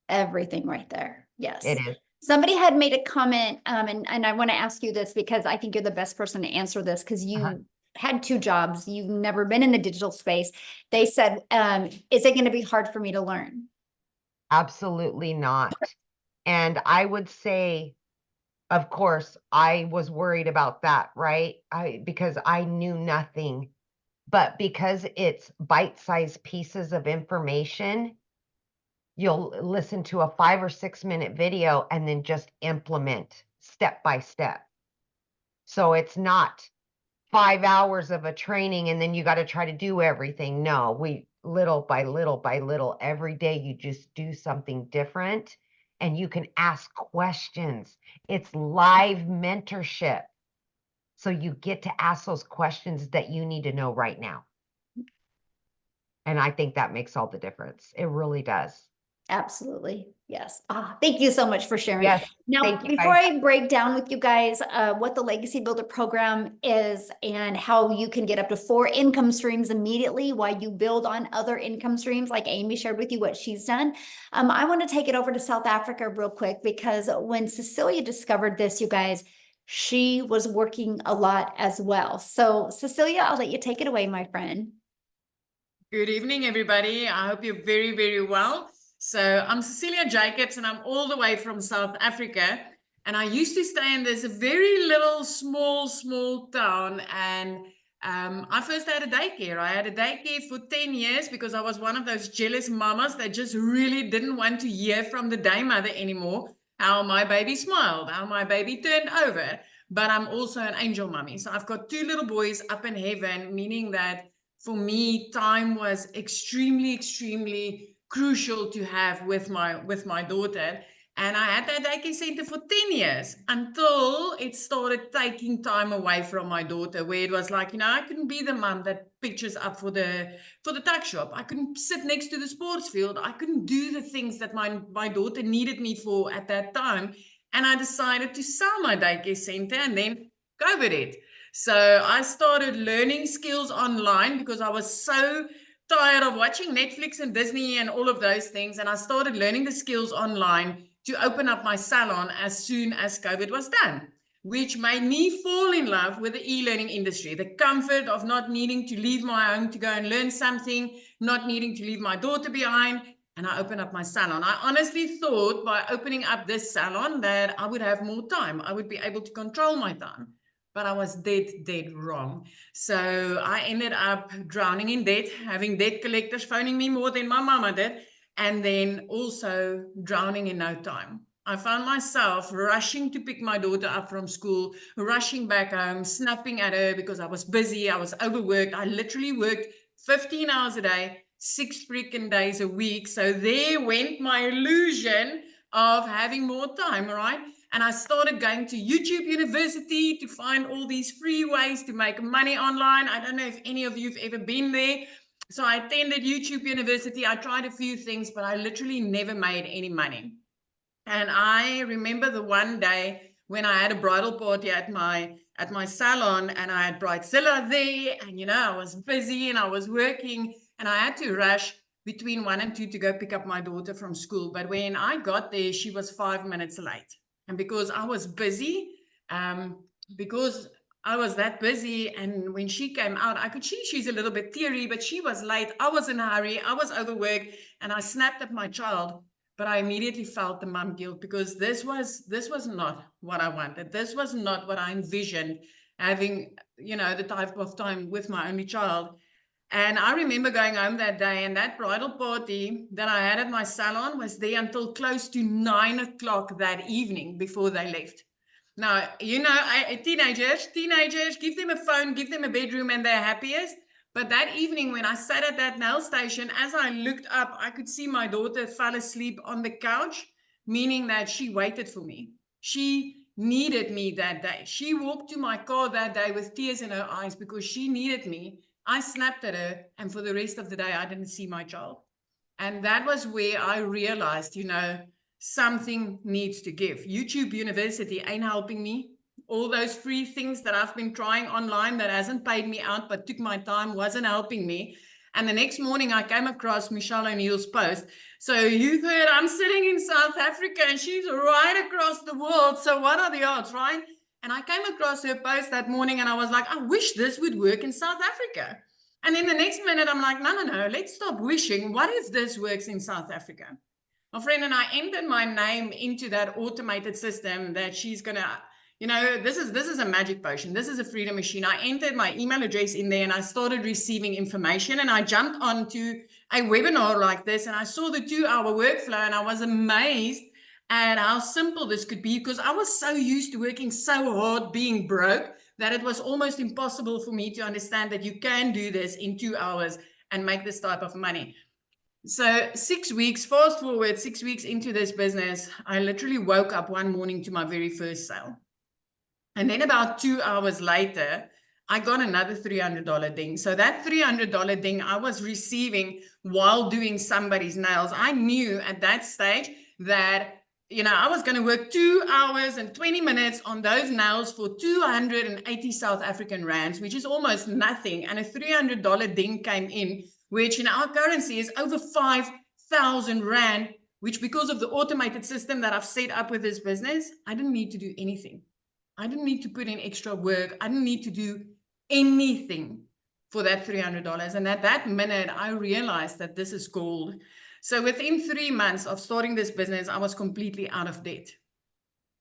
everything right there. Yes. It is. Somebody had made a comment, and I want to ask you this because I think you're the best person to answer this because you had 2 jobs. You've never been in the digital space. They said, is it going to be hard for me to learn? Absolutely not. And I would say, of course, I was worried about that, right? Because I knew nothing. But because it's bite-sized pieces of information, you'll listen to a 5 or 6 minute video and then just implement step by step. So it's not 5 hours of a training and then you got to try to do everything. No, we little by little by little, every day you just do something different and you can ask questions. It's live mentorship. So you get to ask those questions that you need to know right now. And I think that makes all the difference. It really does. Absolutely. Yes. Thank you so much for sharing. Yes. Now, Thank you, before guys. I break down with you guys what the Legacy Builder program is and how you can get up to 4 income streams immediately while you build on other income streams, like Amy shared with you what she's done, I want to take it over to South Africa real quick because when Cecilia discovered this, you guys, she was working a lot as well. So Cecilia, I'll let you take it away, my friend. Good evening, everybody. I hope you're very, very well. So I'm Cecilia Jacobs, and I'm all the way from South Africa. And I used to stay in this very little, small town. And I first had a daycare. I had a daycare for 10 years because I was one of those jealous mamas that just really didn't want to hear from the day mother anymore how my baby smiled, how my baby turned over. But I'm also an angel mummy. So I've got 2 little boys up in heaven, meaning that for me, time was extremely crucial to have with my daughter. And I had that daycare center for 10 years until it started taking time away from my daughter, where it was like, I couldn't be the mom that pictures up for the tuck shop. I couldn't sit next to the sports field. I couldn't do the things that my daughter needed me for at that time. And I decided to sell my daycare center and then go with it. So I started learning skills online because I was so tired of watching Netflix and Disney and all of those things. And I started learning the skills online to open up my salon as soon as COVID was done. which made me fall in love with the e-learning industry, the comfort of not needing to leave my home to go and learn something, not needing to leave my daughter behind. And I opened up my salon. I honestly thought by opening up this salon that I would have more time. I would be able to control my time. But I was dead wrong. So I ended up drowning in debt, having debt collectors phoning me more than my mama did, and then also drowning in no time. I found myself rushing to pick my daughter up from school, rushing back home, snapping at her because I was busy, I was overworked. I literally worked 15 hours a day, 6 freaking days a week. So there went my illusion of having more time, right? And I started going to YouTube University to find all these free ways to make money online. I don't know if any of you have ever been there. So I attended YouTube University. I tried a few things, but I literally never made any money. And I remember the one day when I had a bridal party at my salon, and I had bridezilla there, and you know, I was busy and I was working, and I had to rush between 1 and 2 to go pick up my daughter from school. But when I got there, she was 5 minutes late. And because I was busy, because I was that busy, and when she came out, I could see she's a little bit teary, but she was late. I was in a hurry. I was overworked, and I snapped at my child. But I immediately felt the mom guilt, because this was not what I wanted. This was not what I envisioned, having, you know, the type of time with my only child. And I remember going home that day, and that bridal party that I had at my salon was there until close to 9 o'clock that evening before they left. Now, you know, teenagers, give them a phone, give them a bedroom, and they're happiest. But that evening, when I sat at that nail station, as I looked up, I could see my daughter fell asleep on the couch, meaning that she waited for me. She needed me that day. She walked to my car that day with tears in her eyes because she needed me. I snapped at her, and for the rest of the day, I didn't see my child. And that was where I realized, you know, something needs to give. YouTube University ain't helping me. All those free things that I've been trying online that hasn't paid me out but took my time wasn't helping me. And the next morning I came across Michelle O'Neill's post. So you've heard I'm sitting in South Africa and she's right across the world. So what are the odds, right? And I came across her post that morning and I was like, I wish this would work in South Africa. And then the next minute I'm like, no, let's stop wishing. What if this works in South Africa? My friend and I entered my name into that automated system that she's going to, you know, this is a magic potion. This is a freedom machine. I entered my email address in there and I started receiving information, and I jumped onto a webinar like this and I saw the 2-hour workflow and I was amazed at how simple this could be, because I was so used to working so hard, being broke, that it was almost impossible for me to understand that you can do this in 2 hours and make this type of money. So 6 weeks, fast forward 6 weeks into this business, I literally woke up one morning to my very first sale. And then about 2 hours later, I got another $300 ding. So that $300 ding I was receiving while doing somebody's nails. I knew at that stage that, you know, I was going to work 2 hours and 20 minutes on those nails for 280 South African rands, which is almost nothing. And a $300 ding came in, which in our currency is over 5,000 rand, which, because of the automated system that I've set up with this business, I didn't need to do anything. I didn't need to put in extra work. I didn't need to do anything for that $300. And at that minute, I realized that this is gold. So within 3 months of starting this business, I was completely out of debt.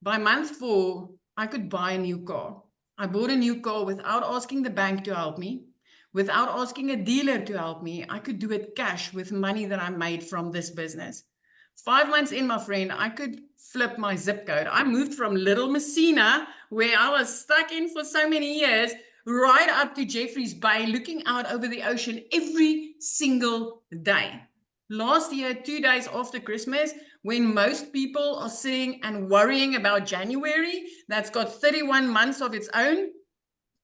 By month 4, I could buy a new car. I bought a new car without asking the bank to help me, without asking a dealer to help me. I could do it cash with money that I made from this business. 5 months in, my friend, I could flip my zip code. I moved from Little Messina, where I was stuck in for so many years, right up to Jeffreys Bay, looking out over the ocean every single day. Last year, 2 days after Christmas, when most people are sitting and worrying about January, that's got 31 months of its own,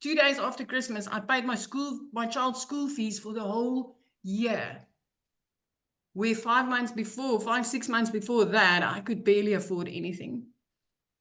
2 days after Christmas, I paid my child's school fees for the whole year. Where 5 months before, 6 months before that, I could barely afford anything.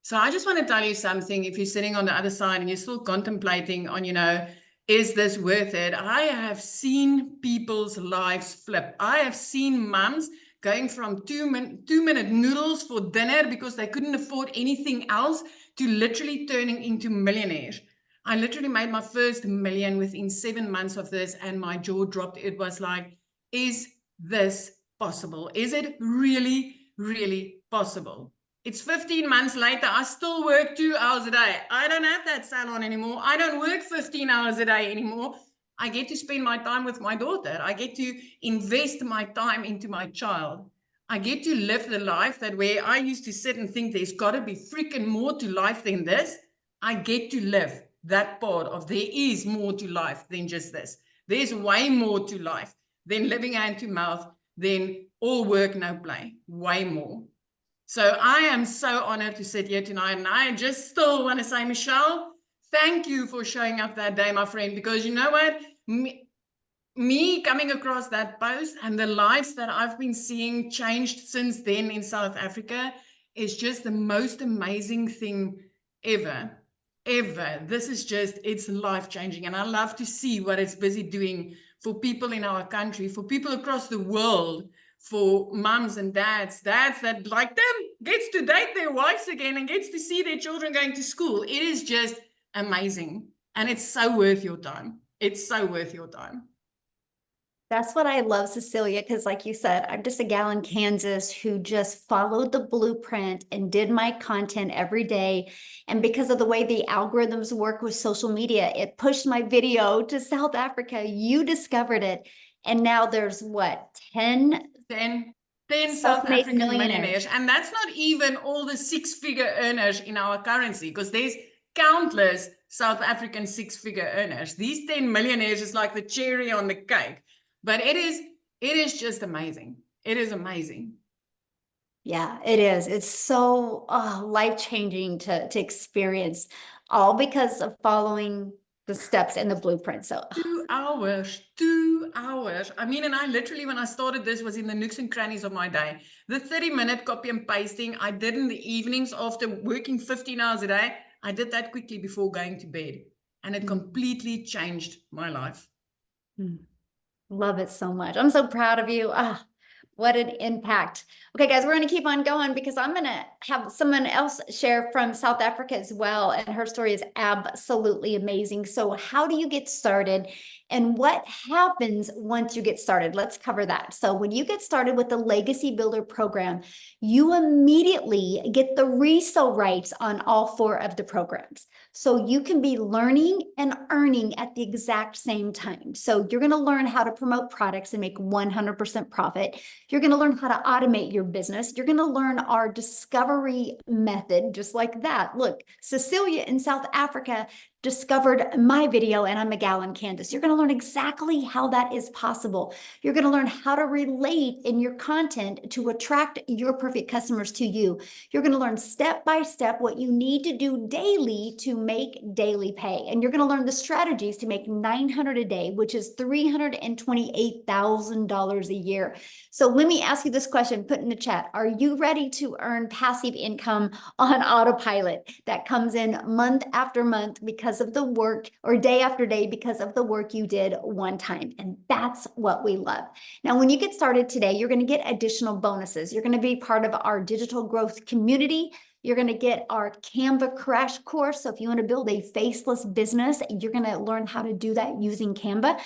So I just want to tell you something. If you're sitting on the other side and you're still contemplating on, you know, is this worth it? I have seen people's lives flip. I have seen mums going from 2-minute noodles for dinner because they couldn't afford anything else to literally turning into millionaires. I literally made my first million within 7 months of this, and my jaw dropped. It was like, is this possible? Is it really, really possible? It's 15 months later. I still work 2 hours a day. I don't have that salon anymore. I don't work 15 hours a day anymore. I get to spend my time with my daughter. I get to invest my time into my child. I get to live the life that where I used to sit and think there's got to be freaking more to life than this. I get to live that part of there is more to life than just this. There's way more to life than living hand to mouth, than all work, no play. Way more. So I am so honored to sit here tonight. And I just still want to say, Michelle, thank you for showing up that day, my friend, because you know what? Me coming across that post and the lives that I've been seeing changed since then in South Africa is just the most amazing thing ever. Ever. This is just, it's life-changing. And I love to see what it's busy doing for people in our country, for people across the world, for mums and dads that like them, gets to date their wives again and gets to see their children going to school. It is just amazing. And it's so worth your time. It's so worth your time. That's what I love, Cecilia, because like you said, I'm just a gal in Kansas who just followed the blueprint and did my content every day. And because of the way the algorithms work with social media, it pushed my video to South Africa. You discovered it. And now there's what, 10 South self-made African millionaires. millionaires. And that's not even all the six-figure earners in our currency, because there's countless South African six-figure earners. These 10 millionaires is like the cherry on the cake. But it is just amazing. It is amazing. Yeah, it is. It's so life-changing to experience, all because of following the steps and the blueprint. So 2 hours, 2 hours. I mean, and I literally, when I started this, was in the nooks and crannies of my day. The 30-minute copy and pasting I did in the evenings after working 15 hours a day. I did that quickly before going to bed. And it completely changed my life. love it so much. I'm so proud of you. What an impact. Okay, guys, we're going to keep on going because I'm going to have someone else share from South Africa as well. And her story is absolutely amazing. So how do you get started and what happens once you get started? Let's cover that. So when you get started with the Legacy Builder program, you immediately get the resale rights on all 4 of the programs. So you can be learning and earning at the exact same time. So you're going to learn how to promote products and make 100% profit. You're going to learn how to automate your business. You're going to learn our discovery method, just like that. Look, Cecilia in South Africa discovered my video and I'm a gal in Kansas. You're going to learn exactly how that is possible. You're going to learn how to relate in your content to attract your perfect customers to you. You're going to learn step by step what you need to do daily to make daily pay. And you're going to learn the strategies to make $900 a day, which is $328,000 a year. So let me ask you this question, put in the chat. Are you ready to earn passive income on autopilot that comes in month after month because of the work, or day after day because of the work you did one time? And that's what we love. Now, when you get started today, you're going to get additional bonuses. You're going to be part of our digital growth community. You're going to get our Canva crash course. So if you want to build a faceless business, you're going to learn how to do that using Canva.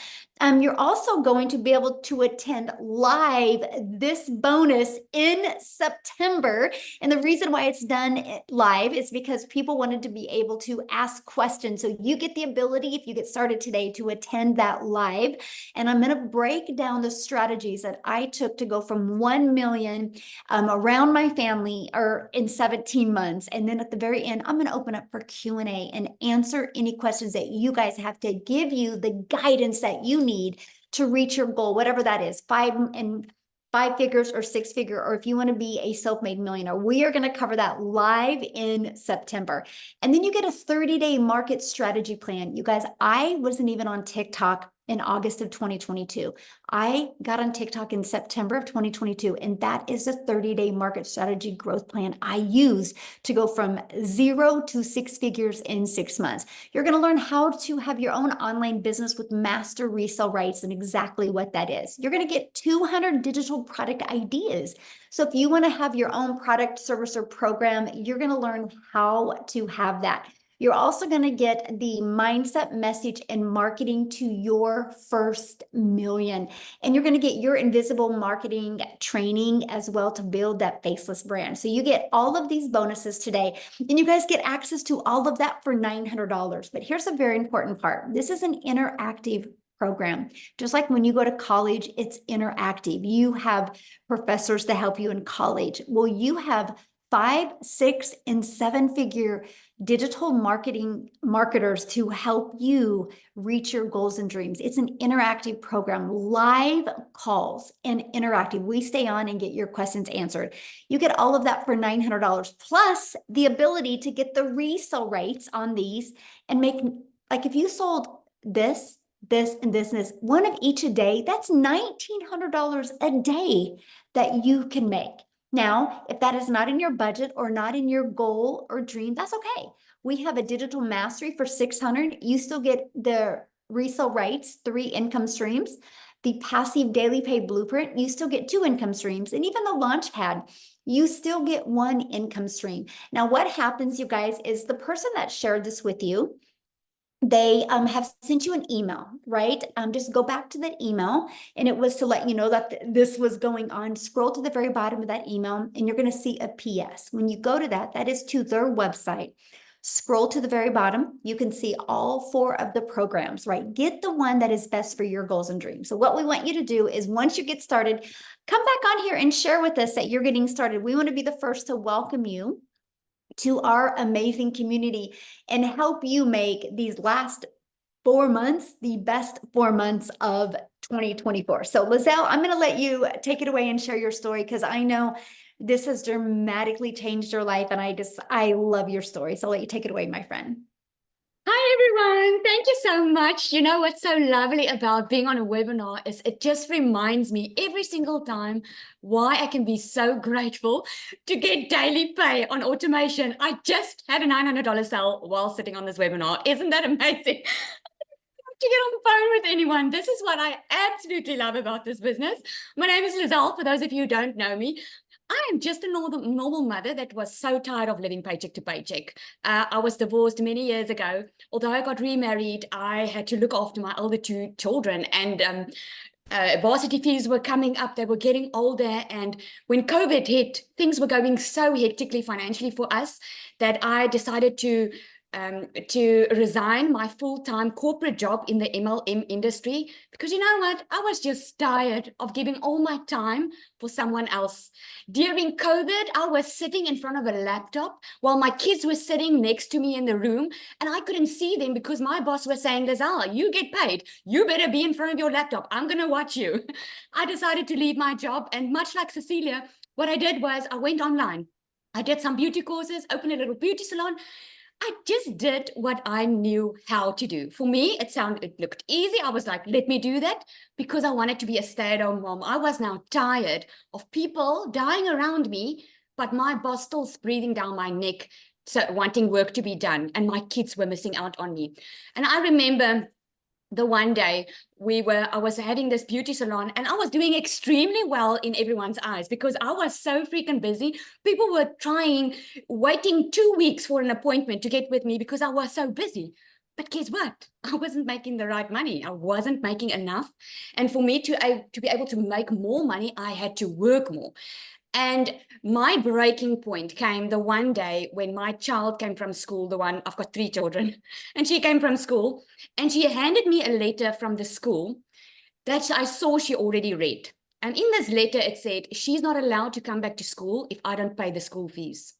You're also going to be able to attend live this bonus in September. And the reason why it's done live is because people wanted to be able to ask questions. So you get the ability, if you get started today, to attend that live. And I'm going to break down the strategies that I took to go from 1 million around my family or in 17 months. And then at the very end, I'm going to open up for Q&A and answer any questions that you guys have to give you the guidance that you need to reach your goal, whatever that is, 5 figures or 6 figure, or if you want to be a self-made millionaire. We are going to cover that live in September. And then you get a 30-day market strategy plan. You guys, I wasn't even on TikTok in August of 2022. I got on TikTok in September of 2022, and that is the 30-day market strategy growth plan I used to go from 0 to 6 figures in 6 months. You're going to learn how to have your own online business with master resale rights and exactly what that is. You're going to get 200 digital product ideas. So if you want to have your own product, service, or program, you're going to learn how to have that. You're also going to get the mindset, message, and marketing to your first million. And you're going to get your invisible marketing training as well to build that faceless brand. So you get all of these bonuses today, and you guys get access to all of that for $900. But here's a very important part. This is an interactive program. Just like when you go to college, it's interactive. You have professors to help you in college. Well, you have 5, 6, and 7-figure digital marketers to help you reach your goals and dreams. It's an interactive program, live calls and interactive. We stay on and get your questions answered. You get all of that for $900, plus the ability to get the resale rates on these and make, like if you sold this, and this, one of each a day, that's $1,900 a day that you can make. Now, if that is not in your budget or not in your goal or dream, that's okay. We have a digital mastery for $600. You still get the resale rights, 3 income streams. The passive daily pay blueprint, you still get 2 income streams. And even the launch pad, you still get 1 income stream. Now, what happens, you guys, is the person that shared this with you, they have sent you an email, right? Just go back to that email, and it was to let you know that this was going on. Scroll to the very bottom of that email, and you're going to see a PS. When you go to that, that is to their website. Scroll to the very bottom. You can see all 4 of the programs, right? Get the one that is best for your goals and dreams. So what we want you to do is once you get started, come back on here and share with us that you're getting started. We want to be the first to welcome you to our amazing community and help you make these last 4 months the best 4 months of 2024. So Lizelle, I'm going to let you take it away and share your story, because I know this has dramatically changed your life, and I love your story. So I'll let you take it away, my friend. Hi, everyone. Thank you so much. You know what's so lovely about being on a webinar is it just reminds me every single time why I can be so grateful to get daily pay on automation. I just had a $900 sale while sitting on this webinar. Isn't that amazing? To get on the phone with anyone. This is what I absolutely love about this business. My name is Lizelle, for those of you who don't know me. I am just a normal mother that was so tired of living paycheck to paycheck. I was divorced many years ago. Although I got remarried, I had to look after my older 2 children, and varsity fees were coming up. They were getting older, and when COVID hit, things were going so hectically financially for us that I decided to resign my full-time corporate job in the MLM industry, because you know what? I was just tired of giving all my time for someone else. During COVID, I was sitting in front of a laptop while my kids were sitting next to me in the room, and I couldn't see them because my boss was saying, Lizelle, you get paid. You better be in front of your laptop. I'm going to watch you. I decided to leave my job, and much like Cecilia, what I did was I went online. I did some beauty courses, opened a little beauty salon. I just did what I knew how to do. For me, it looked easy. I was like, let me do that, because I wanted to be a stay-at-home mom. I was now tired of people dying around me, but my boss still breathing down my neck, so wanting work to be done, and my kids were missing out on me. And I remember the one day I was having this beauty salon, and I was doing extremely well in everyone's eyes because I was so freaking busy. People were waiting 2 weeks for an appointment to get with me because I was so busy. But guess what? I wasn't making the right money. I wasn't making enough. And for me to be able to make more money, I had to work more. And my breaking point came the one day when my child came from school, I've got 3 children, and she came from school, and she handed me a letter from the school that I saw she already read. And in this letter, it said, she's not allowed to come back to school if I don't pay the school fees.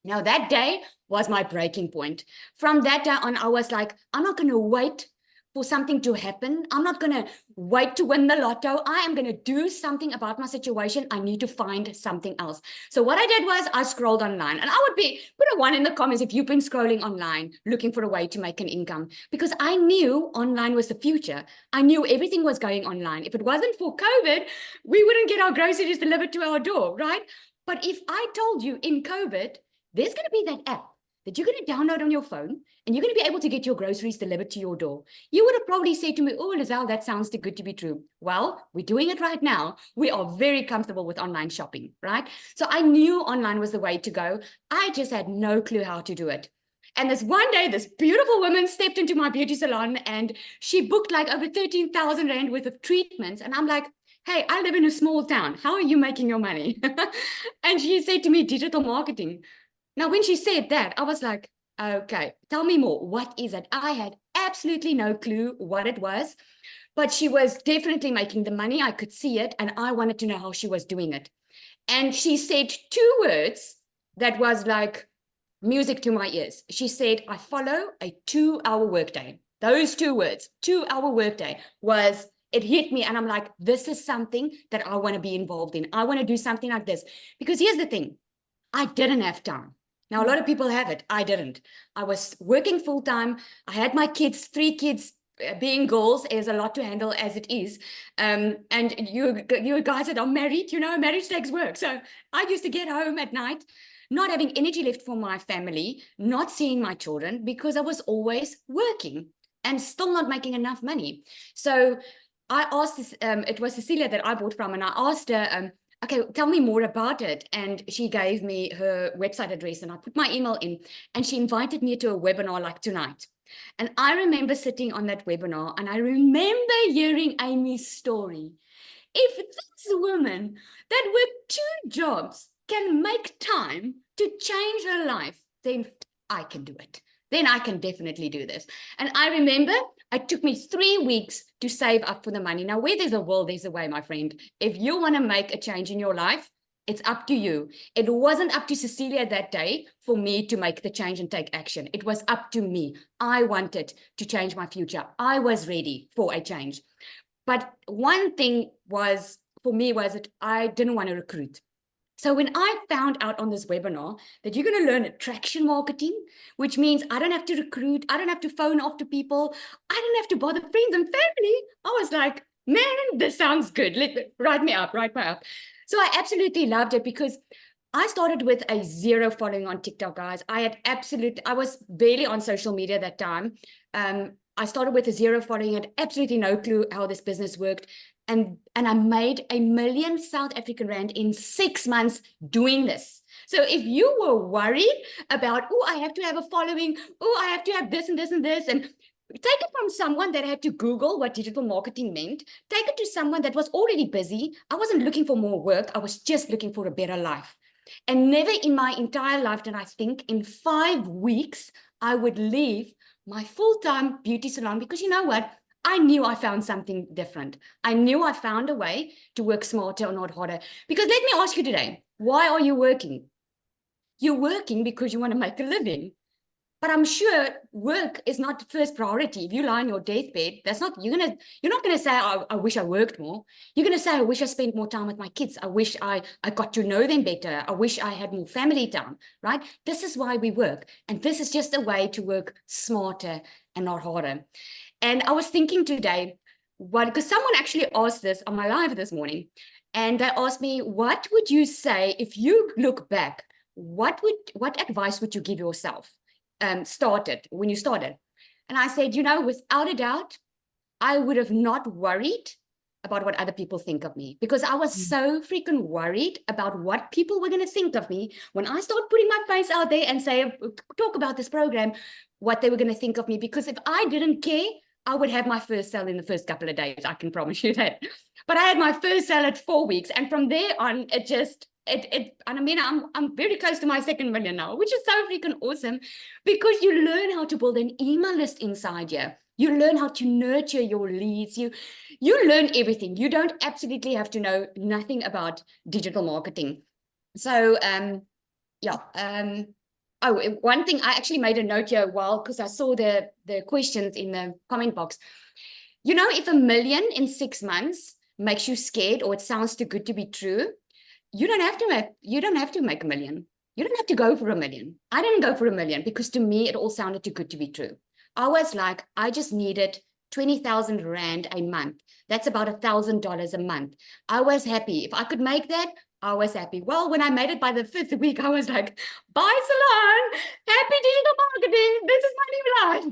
Now, that day was my breaking point. From that day on, I was like, I'm not going to wait for something to happen. I'm not going to wait to win the lotto. I am going to do something about my situation. I need to find something else. So what I did was I scrolled online, and I would put a 1 in the comments if you've been scrolling online looking for a way to make an income, because I knew online was the future. I knew everything was going online. If it wasn't for COVID, we wouldn't get our groceries delivered to our door, right? But if I told you in COVID, there's going to be that app that you're going to download on your phone, and you're going to be able to get your groceries delivered to your door, you would have probably said to me, oh, Lizelle, that sounds too good to be true. Well, we're doing it right now. We are very comfortable with online shopping, right? So I knew online was the way to go. I just had no clue how to do it. And this one day, this beautiful woman stepped into my beauty salon, and she booked like over 13,000 Rand worth of treatments. And I'm like, hey, I live in a small town. How are you making your money? And she said to me, digital marketing. Now, when she said that, I was like, okay, tell me more. What is it? I had absolutely no clue what it was, but she was definitely making the money. I could see it, and I wanted to know how she was doing it. And she said 2 words that was like music to my ears. She said, I follow a 2-hour workday. Those 2 words, 2-hour workday, was, it hit me. And I'm like, this is something that I want to be involved in. I want to do something like this. Because here's the thing, I didn't have time. Now, a lot of people have it. I didn't. I was working full time. I had my kids, 3 kids. Being girls is a lot to handle as it is. And you guys that are married, you know, marriage takes work. So I used to get home at night, not having energy left for my family, not seeing my children, because I was always working and still not making enough money. So I asked this, it was Cecilia that I bought from, and I asked her, okay, tell me more about it. And she gave me her website address, and I put my email in, and she invited me to a webinar like tonight. And I remember sitting on that webinar, and I remember hearing Amy's story. If this woman that worked 2 jobs can make time to change her life, then I can do it. Then I can definitely do this. And I remember it took me 3 weeks to save up for the money. Now, where there's a will, there's a way, my friend. If you want to make a change in your life, it's up to you. It wasn't up to Cecilia that day for me to make the change and take action. It was up to me. I wanted to change my future. I was ready for a change. But one thing was, for me, was that I didn't want to recruit. So when I found out on this webinar that you're going to learn attraction marketing, which means I don't have to recruit, I don't have to phone after people, I don't have to bother friends and family, I was like, man, this sounds good. Write me up. So I absolutely loved it, because I started with a 0 following on TikTok, guys. I was barely on social media that time. I started with a 0 following, had absolutely no clue how this business worked. And I made 1 million South African Rand in 6 months doing this. So if you were worried about, oh, I have to have a following, oh, I have to have this and this and this, and take it from someone that had to Google what digital marketing meant, take it to someone that was already busy. I wasn't looking for more work. I was just looking for a better life. And never in my entire life did I think in 5 weeks I would leave my full-time beauty salon, because you know what? I knew I found something different. I knew I found a way to work smarter or not harder. Because let me ask you today, why are you working? You're working because you want to make a living. But I'm sure work is not the first priority. If you lie on your deathbed, you're not gonna say, I wish I worked more. You're gonna say, I wish I spent more time with my kids. I wish I got to know them better. I wish I had more family time, right? This is why we work. And this is just a way to work smarter and not harder. And I was thinking today, because someone actually asked this on my live this morning, and they asked me, what would you say if you look back? What advice would you give yourself when you started? And I said, without a doubt, I would have not worried about what other people think of me, because I was so freaking worried about what people were going to think of me when I started putting my face out there and talk about this program, what they were going to think of me. Because if I didn't care, I would have my first sale in the first couple of days. I can promise you that. But I had my first sale at 4 weeks. And from there on, I'm very close to my 2nd million now, which is so freaking awesome, because you learn how to build an email list inside you. You learn how to nurture your leads. You learn everything. You don't absolutely have to know nothing about digital marketing. So, Oh, one thing, I actually made a note here because I saw the questions in the comment box. You know, if 1 million in 6 months makes you scared or it sounds too good to be true, you don't have to make 1 million. You don't have to go for 1 million. I didn't go for 1 million because to me, it all sounded too good to be true. I was like, I just needed 20,000 Rand a month. That's about $1,000 a month. I was happy. If I could make that, I was happy. Well, when I made it by the 5th week, I was like, bye, salon. Happy digital marketing. This is my new life.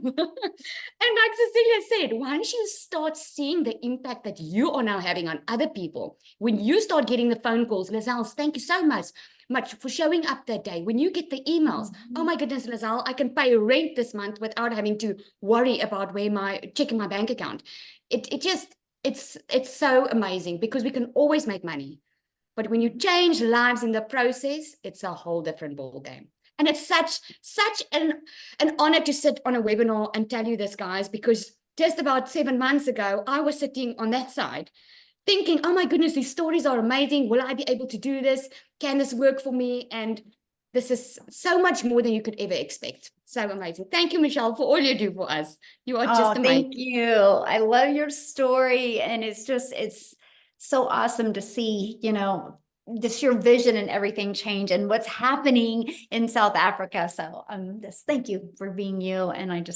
And like Cecilia said, once you start seeing the impact that you are now having on other people, when you start getting the phone calls, Lizelle, thank you so much for showing up that day. When you get the emails, oh my goodness, Lizelle, I can pay rent this month without having to worry about checking my bank account. It's so amazing because we can always make money. But when you change lives in the process, it's a whole different ball game. And it's such an honor to sit on a webinar and tell you this, guys, because just about 7 months ago, I was sitting on that side thinking, oh my goodness, these stories are amazing. Will I be able to do this? Can this work for me? And this is so much more than you could ever expect. So amazing. Thank you, Michelle, for all you do for us. You are just amazing. Thank you. I love your story. And it's so awesome to see, just your vision and everything change and what's happening in South Africa. So just thank you for being you. And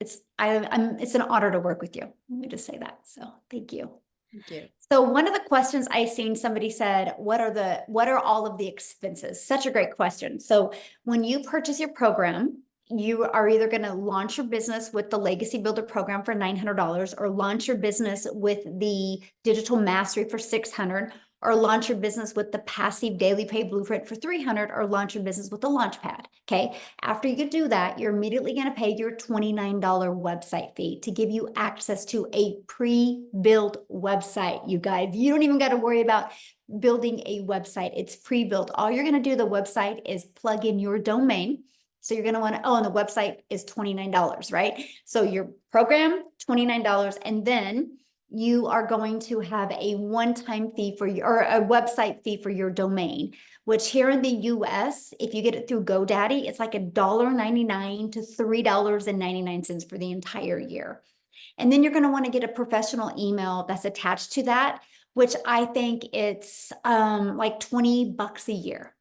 it's an honor to work with you. Let me just say that. So thank you. Thank you. So one of the questions I seen, somebody said, what are all of the expenses? Such a great question. So when you purchase your program, you are either going to launch your business with the Legacy Builder program for $900 or launch your business with the Digital Mastery for $600 or launch your business with the Passive Daily Pay Blueprint for $300 or launch your business with the Launchpad. Okay. After you do that, you're immediately going to pay your $29 website fee to give you access to a pre-built website. You guys, you don't even got to worry about building a website. It's pre-built. All you're going to do, the website is plug in your domain. So you're going to want to, and the website is $29, right? So your program, $29. And then you are going to have a one-time fee or a website fee for your domain, which here in the US, if you get it through GoDaddy, it's like $1.99 to $3.99 for the entire year. And then you're going to want to get a professional email that's attached to that, which I think it's like $20 a year.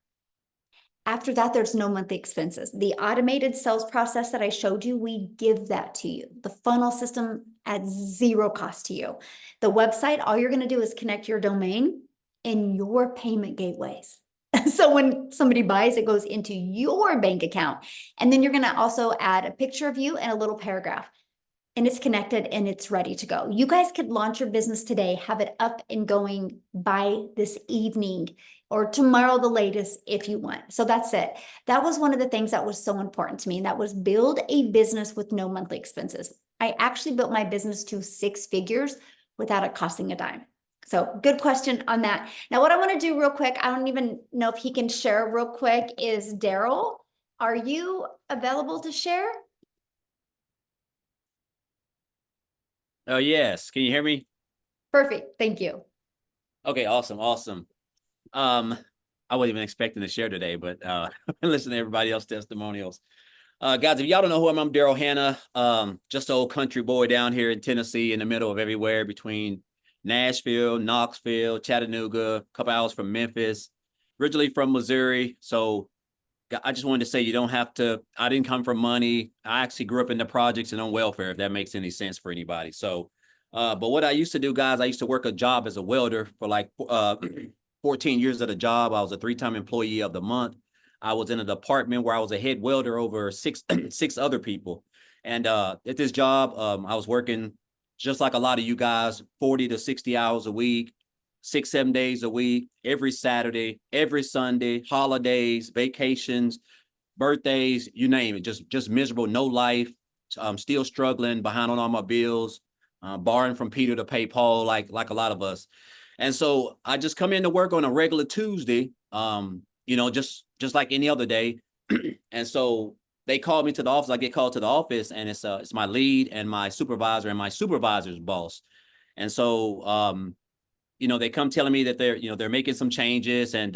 After that, there's no monthly expenses. The automated sales process that I showed you, we give that to you. The funnel system at zero cost to you. The website, all you're going to do is connect your domain and your payment gateways. So when somebody buys, it goes into your bank account. And then you're going to also add a picture of you and a little paragraph. And it's connected and it's ready to go. You guys could launch your business today, have it up and going by this evening or tomorrow the latest if you want. So that's it. That was one of the things that was so important to me. And that was build a business with no monthly expenses. I actually built my business to 6 figures without it costing a dime. So good question on that. Now, what I want to do real quick, I don't even know if he can share real quick, is Daryl, are you available to share? Oh, yes. Can you hear me? Perfect. Thank you. Okay, awesome. I wasn't even expecting to share today, but listen to everybody else's testimonials. Guys, if y'all don't know who I'm Daryl Hanna, just an old country boy down here in Tennessee in the middle of everywhere between Nashville, Knoxville, Chattanooga, a couple hours from Memphis, originally from Missouri. So I just wanted to say you don't have to, I didn't come from money. I actually grew up in the projects and on welfare, if that makes any sense for anybody. So, but what I used to do, guys, I used to work a job as a welder for like 14 years at a job. I was a 3-time employee of the month. I was in a department where I was a head welder over six other people. And at this job, I was working just like a lot of you guys, 40 to 60 hours a week, 6-7 days a week, every Saturday, every Sunday, holidays, vacations, birthdays, you name it, just miserable, no life. I'm still struggling, behind on all my bills, borrowing from Peter to pay Paul, like a lot of us. And so I just come into work on a regular Tuesday, just like any other day. And so they called me to the office. I get called to the office, and it's my lead and my supervisor and my supervisor's boss. And so, they come telling me that they're making some changes, and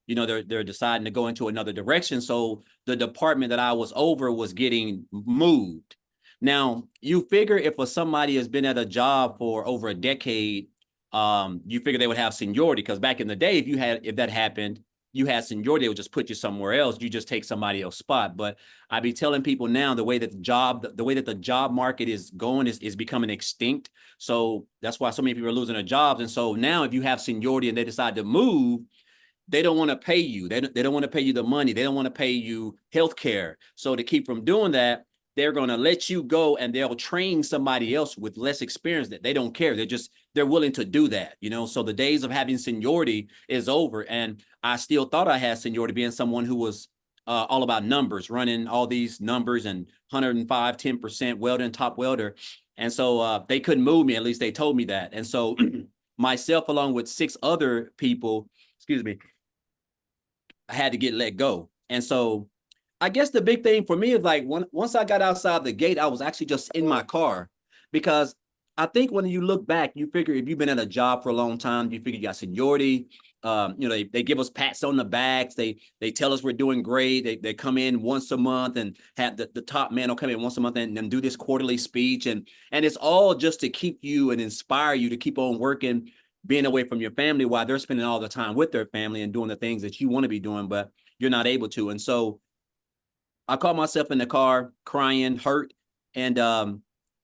you know, they're deciding to go into another direction. So the department that I was over was getting moved. Now, you figure if somebody has been at a job for over a decade, you figure they would have seniority, because back in the day, if that happened, you had seniority, it would just put you somewhere else. You just take somebody else's spot. But I be telling people now, the way that the job market is going is becoming extinct. So that's why so many people are losing their jobs. And so now if you have seniority and they decide to move, they don't want to pay you. They don't want to pay you the money. They don't want to pay you health care. So to keep from doing that, they're going to let you go and they'll train somebody else with less experience. That they don't care. They're willing to do that, you know. So the days of having seniority is over. And I still thought I had seniority, being someone who was all about numbers, running all these numbers and 105, 10% welder and top welder. And so they couldn't move me. At least they told me that. And so myself, along with 6 other people, excuse me, I had to get let go. And so I guess the big thing for me is like once I got outside the gate, I was actually just in my car, because I think when you look back, you figure if you've been at a job for a long time, you figure you got seniority. You know, they give us pats on the backs. They tell us we're doing great. They come in once a month and have the top man will come in once a month and do this quarterly speech. And it's all just to keep you and inspire you to keep on working, being away from your family while they're spending all the time with their family and doing the things that you want to be doing, but you're not able to. And so I caught myself in the car crying, hurt. And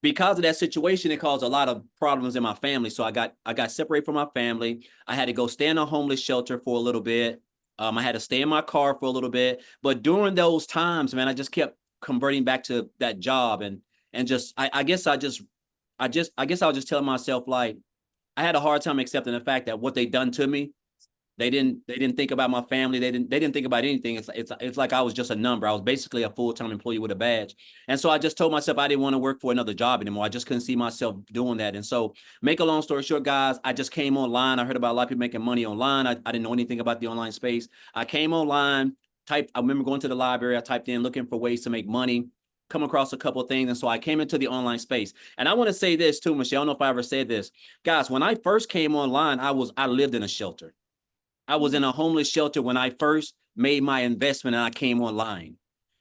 because of that situation, it caused a lot of problems in my family. So I got separated from my family. I had to go stay in a homeless shelter for a little bit. I had to stay in my car for a little bit. But during those times, man, I just kept converting back to that job. And just, I guess I was just telling myself, like, I had a hard time accepting the fact that what they done to me, they didn't think about my family. They didn't think about anything. It's like I was just a number. I was basically a full-time employee with a badge. And so I just told myself I didn't want to work for another job anymore. I just couldn't see myself doing that. And so, make a long story short, guys, I just came online. I heard about a lot of people making money online. I didn't know anything about the online space. I came online, I remember going to the library. I typed in looking for ways to make money, come across a couple of things. And so I came into the online space. And I want to say this too, Michelle. I don't know if I ever said this. Guys, when I first came online, I lived in a shelter. I was in a homeless shelter when I first made my investment and I came online,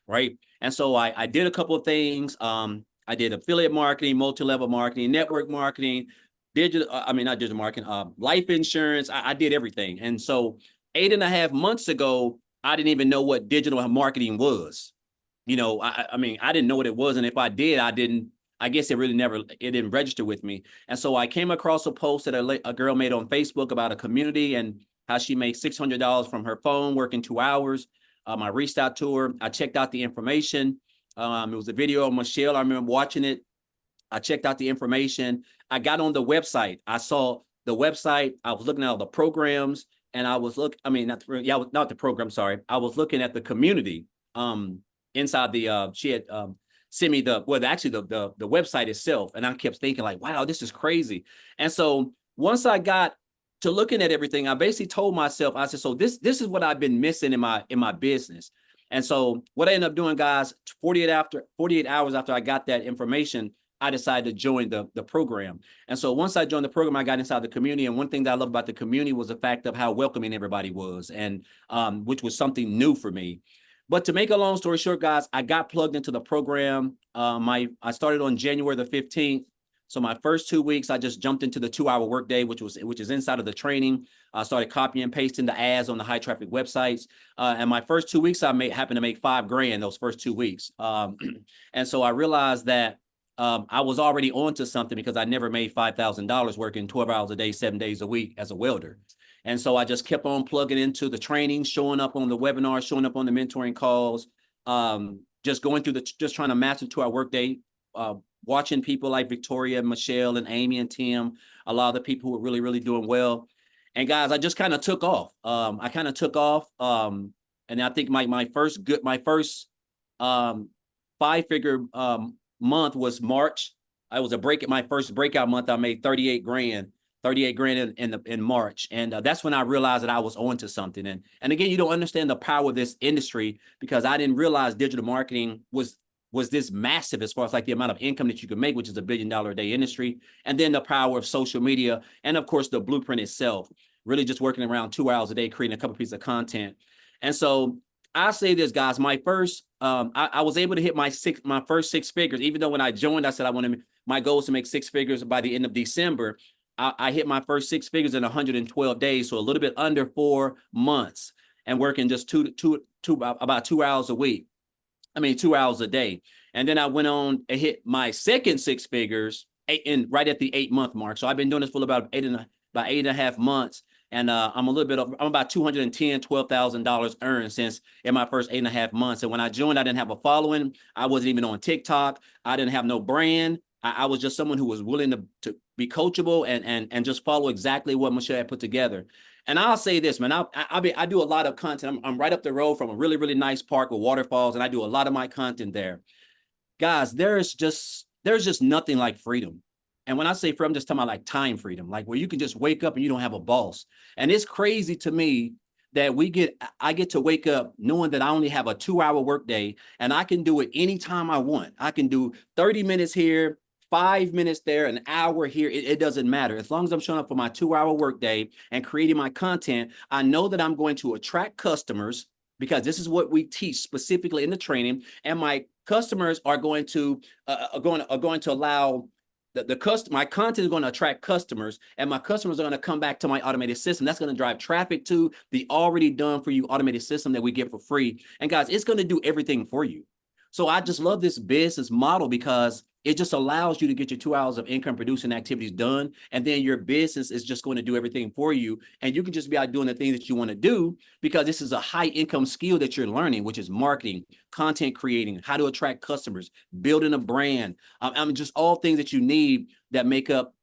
right? And so I did a couple of things. I did affiliate marketing, multi-level marketing, network marketing, not digital marketing, life insurance. I did everything. And so 8.5 months ago, I didn't even know what digital marketing was. You know, I didn't know what it was. And if I did, I guess it didn't register with me. And so I came across a post that a girl made on Facebook about a community and how she made $600 from her phone working 2 hours. I reached out to her. I checked out the information. It was a video of Michelle. I remember watching it. I checked out the information. I got on the website. I saw the website. I was looking at all the programs, and I was not the program. Sorry, I was looking at the community. Inside she had sent me the website itself, and I kept thinking like, wow, this is crazy. And so once I got to looking at everything, I basically told myself, I said, so this is what I've been missing in my business. And so what I ended up doing, guys, 48 hours after I got that information, I decided to join the program. And so once I joined the program, I got inside the community. And one thing that I love about the community was the fact of how welcoming everybody was, and which was something new for me. But to make a long story short, guys, I got plugged into the program. I started on January the 15th. So my first 2 weeks, I just jumped into the 2-hour workday, which is inside of the training. I started copying and pasting the ads on the high traffic websites. And my first 2 weeks, happened to make $5 grand those first 2 weeks. And so I realized that I was already onto something, because I never made $5,000 working 12 hours a day, 7 days a week as a welder. And so I just kept on plugging into the training, showing up on the webinars, showing up on the mentoring calls, just going through just trying to master 2-hour workday, watching people like Victoria, Michelle, and Amy and Tim, a lot of the people who were really, really doing well. And guys, I just kind of took off. And I think my first 5-figure month was March. I was my first breakout month. I made 38 grand in March. And that's when I realized that I was onto something. And again, you don't understand the power of this industry, because I didn't realize digital marketing was this massive as far as like the amount of income that you can make, which is $1 billion a day industry. And then the power of social media, and of course the blueprint itself. really just working around 2 hours a day, creating a couple pieces of content. And so I say this, guys, my first, I was able to hit my first 6 figures, even though when I joined, I said my goal is to make 6 figures by the end of December. I hit my first 6 figures in 112 days, so a little bit under 4 months, and working just about 2 hours a week. 2 hours a day. And then I went on and hit my second 6 figures right at the 8-month mark. So I've been doing this for about 8.5 months. And I'm about $12,000 earned since in my first 8.5 months. And when I joined, I didn't have a following. I wasn't even on TikTok. I didn't have no brand. I was just someone who was willing to be coachable and just follow exactly what Michelle had put together. And I'll say this, man, I do a lot of content. I'm right up the road from a really, really nice park with waterfalls, and I do a lot of my content there. Guys, there's just nothing like freedom. And when I say freedom, I'm just talking about like time freedom, like where you can just wake up and you don't have a boss. And it's crazy to me that I get to wake up knowing that I only have a 2-hour workday and I can do it anytime I want. I can do 30 minutes here, 5 minutes there, an hour here. It doesn't matter. As long as I'm showing up for my 2-hour workday and creating my content, I know that I'm going to attract customers because this is what we teach specifically in the training. And my customers are going to allow my content is going to attract customers, and my customers are going to come back to my automated system. That's going to drive traffic to the already done for you automated system that we get for free. And guys, it's going to do everything for you. So I just love this business model because it just allows you to get your 2 hours of income producing activities done. And then your business is just going to do everything for you. And you can just be out doing the things that you want to do because this is a high income skill that you're learning, which is marketing, content creating, how to attract customers, building a brand. Just all things that you need that make up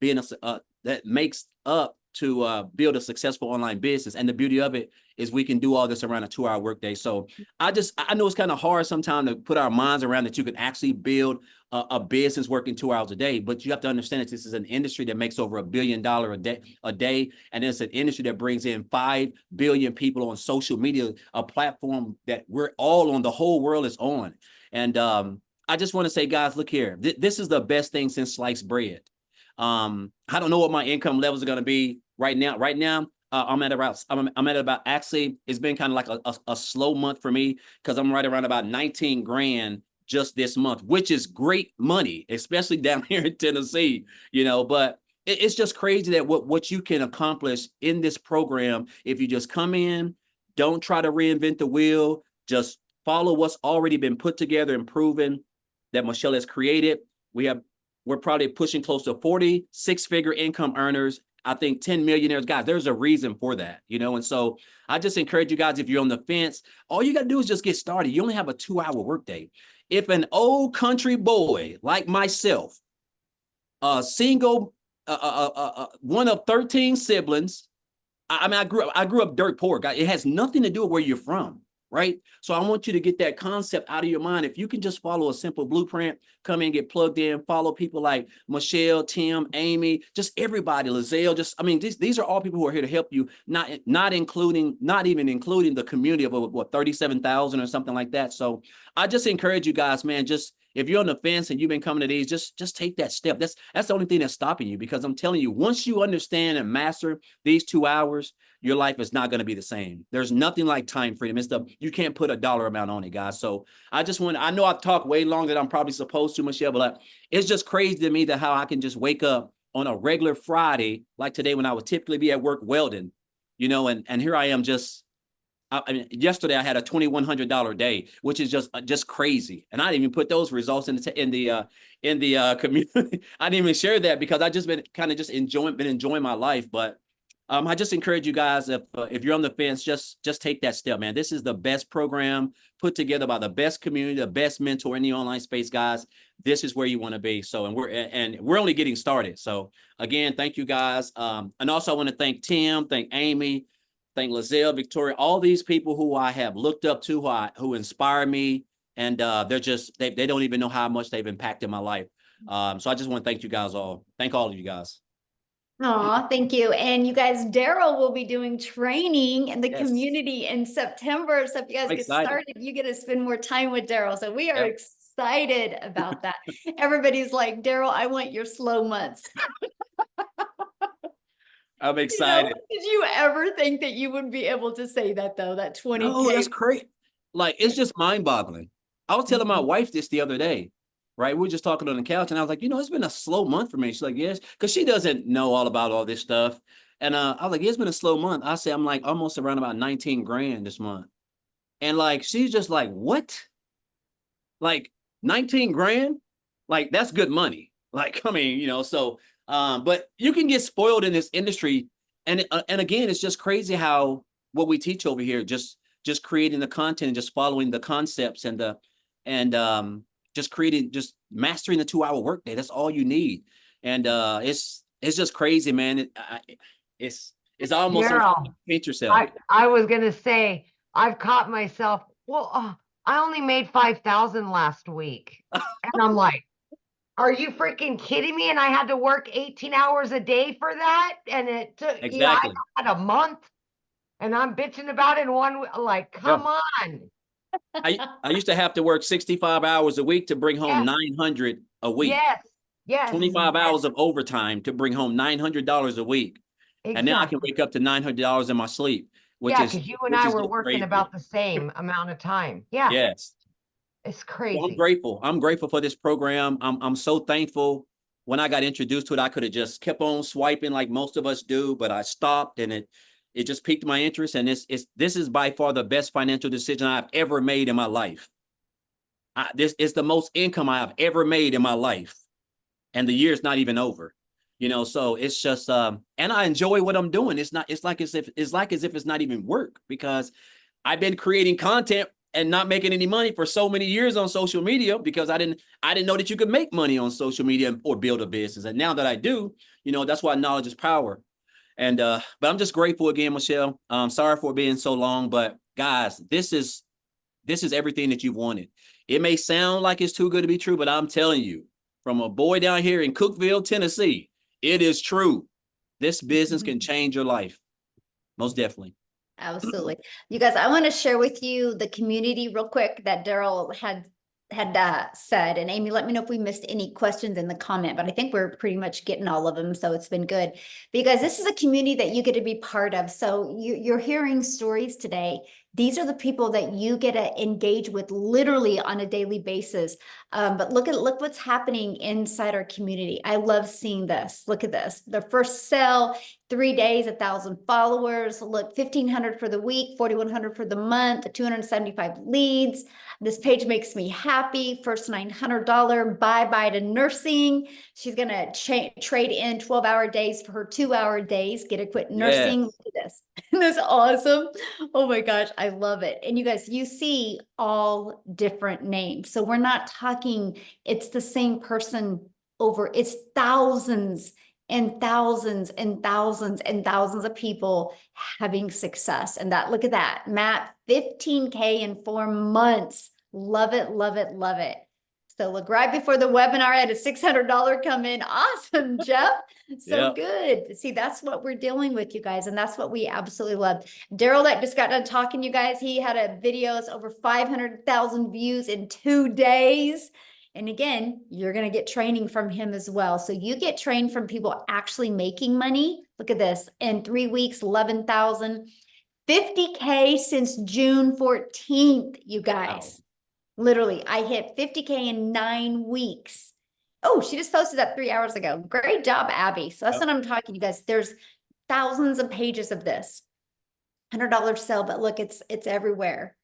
to build a successful online business. And the beauty of it is we can do all this around a 2-hour workday. So I know it's kind of hard sometimes to put our minds around that you can actually build a business working 2 hours a day, but you have to understand that this is an industry that makes over $1 billion a day. And it's an industry that brings in 5 billion people on social media, a platform that we're all on, the whole world is on. And I just want to say, guys, look here, this is the best thing since sliced bread. I don't know what my income levels are going to be right now. I'm at about, actually, it's been kind of like a slow month for me because I'm right around about 19 grand just this month, which is great money, especially down here in Tennessee, but it's just crazy that what you can accomplish in this program if you just come in, don't try to reinvent the wheel, just follow what's already been put together and proven that Michelle has created. We're probably pushing close to 40 6-figure income earners. I think 10 millionaires, guys, there's a reason for that, and so I just encourage you guys, if you're on the fence, all you got to do is just get started. You only have a 2-hour workday. If an old country boy like myself, single, one of 13 siblings, I grew up dirt poor, guys. It has nothing to do with where you're from, right? So I want you to get that concept out of your mind. If you can just follow a simple blueprint, come in, get plugged in, follow people like Michelle, Tim, Amy, just everybody, Lizelle, these are all people who are here to help you, not even including the community of 37,000 or something like that. So I just encourage you guys, man, if you're on the fence and you've been coming to these, just take that step. That's the only thing that's stopping you, because I'm telling you, once you understand and master these 2 hours, your life is not going to be the same. There's nothing like time freedom. You can't put a dollar amount on it, guys. So I know I've talked way longer than I'm probably supposed to, Michelle, but it's just crazy to me that how I can just wake up on a regular Friday, like today when I would typically be at work welding, and here I am yesterday I had a $2,100 day, which is just crazy. And I didn't even put those results in the community. I didn't even share that because I just been kind of enjoying my life. But I just encourage you guys, if you're on the fence, just take that step, man. This is the best program put together by the best community, the best mentor in the online space, guys. This is where you want to be. So, and we're only getting started. So again, thank you guys. And also I want to thank Tim, thank Amy, thank Lizelle, Victoria, all these people who I have looked up to, who inspire me. And they don't even know how much they've impacted my life. So I just want to thank you guys all. Thank all of you guys. Aw, thank you. And you guys, Daryl will be doing training in the Yes. community in September. So if you guys I'm get excited. started, you get to spend more time with Daryl. So we are Yep. excited about that. Everybody's like, Daryl, I want your slow months. I'm You know, excited. did you ever think that you would be able to say that though, that 20K? Oh, that's great. Like, it's just mind-boggling. I was telling my Mhm. wife this the other day, right? We were just talking on the couch, and I was like, it's been a slow month for me. She's like, yes, because she doesn't know all about all this stuff. And I was like, yeah, it's been a slow month. I say I'm like almost around about 19 grand this month. And like, she's just like, what? Like 19 grand? Like, that's good money. Like, I mean, so but you can get spoiled in this industry. And again, it's just crazy how what we teach over here, just creating the content and just following the concepts and just mastering the 2-hour workday. That's all you need. And it's just crazy, man. It's almost something Daryl, to paint yourself. I was gonna say, I've caught myself, well, I only made 5,000 last week. And I'm like, are you freaking kidding me? And I had to work 18 hours a day for that. And it took, Exactly. I had a month and I'm bitching about it in one, like, Yeah. come on. I used to have to work 65 hours a week to bring home Yes. 900 a week. Yes. Yes. 25 hours of overtime to bring home $900 a week. And now I can Exactly. wake up to $900 in my sleep, Yeah, because you and I were just working crazy. about the same amount of time. Yeah. Yes. It's So crazy. I'm grateful. I'm grateful for this program. I'm so thankful. When I got introduced to it, I could have just kept on swiping like most of us do, but I stopped, and it just piqued my interest. And this is by far the best financial decision I've ever made in my life. This is the most income I have ever made in my life, and the year's not even over. So it's just and I enjoy what I'm doing. It's like as if it's not even work, because I've been creating content and not making any money for so many years on social media, because I didn't know that you could make money on social media or build a business. And now that I do, that's why knowledge is power. And but I'm just grateful again, Michelle. Sorry for being so long, but guys, this is everything that you've wanted. It may sound like it's too good to be true, but I'm telling you, from a boy down here in Cookeville, Tennessee, it is true. This business can change your life. Most definitely. Absolutely. You guys, I want to share with you the community real quick that Daryl had said. And Amy, let me know if we missed any questions in the comment, but I think we're pretty much getting all of them. So it's been good, because this is a community that you get to be part of. So you're hearing stories today. These are the people that you get to engage with literally on a daily basis. But look what's happening inside our community. I love seeing this. Look at this. The first sale, 3 days, 1,000 followers. Look, 1,500 for the week, 4,100 for the month, 275 leads. This page makes me happy. First $900 bye-bye to nursing. She's going to trade in 12-hour days for her 2-hour days. Get to quit nursing. Yes. Look at this. That's awesome. Oh my gosh, I love it. And you guys, you see all different names. So we're not talking, it's the same person it's thousands and thousands and thousands and thousands of people having success. And look at that, Matt, 15K in 4 months. Love it, love it, love it. So look, right before the webinar, I had a $600 come in. Awesome, Jeff. So Yep. good. See, that's what we're dealing with, you guys. And that's what we absolutely love. Daryl that just got done talking, you guys, he had a videos over 500,000 views in 2 days. And again, you're going to get training from him as well. So you get trained from people actually making money. Look at this. In 3 weeks, 11,000, 50K since June 14th, you guys. Literally, I hit 50K in 9 weeks. Oh, she just posted that 3 hours ago. Great job, Abby. So that's what I'm talking, you guys. There's thousands of pages of this. $100 sale, but look, it's everywhere.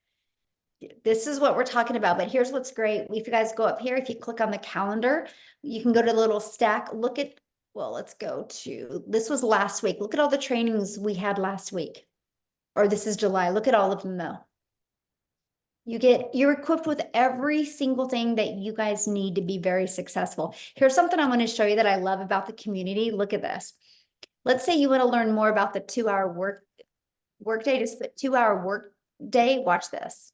This is what we're talking about. But here's what's great. If you guys go up here, if you click on the calendar, you can go to the little stack. Look at, well, let's go to, this was last week. Look at all the trainings we had last week. Or this is July. Look at all of them though. You're equipped with every single thing that you guys need to be very successful. Here's something I want to show you that I love about the community. Look at this. Let's say you want to learn more about the 2-hour work day, just put 2-hour work day. Watch this.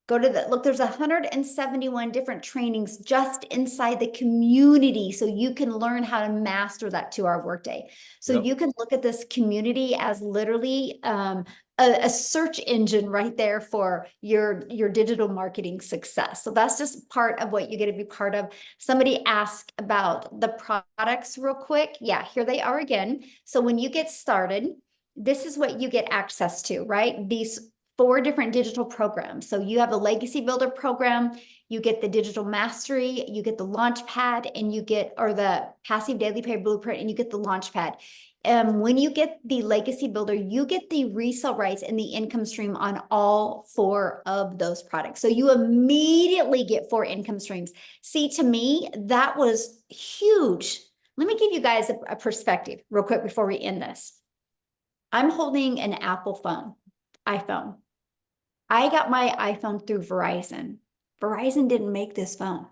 Go to the, look, there's 171 different trainings just inside the community. So you can learn how to master that 2-hour workday. So Yep. you can look at this community as literally a search engine right there for your digital marketing success. So that's just part of what you get to be part of. Somebody asked about the products real quick. Yeah, here they are again. So when you get started, this is what you get access to, right? These 4 different digital programs. So you have the Legacy Builder program, you get the Digital Mastery, you get the Launch Pad, and you get, or the Passive Daily Pay Blueprint, and you get the Launch Pad. When you get the Legacy Builder, you get the resale rights and the income stream on all 4 of those products. So you immediately get 4 income streams. See, to me, that was huge. Let me give you guys a perspective real quick before we end this. I'm holding an Apple phone, iPhone. I got my iPhone through Verizon. Verizon didn't make this phone.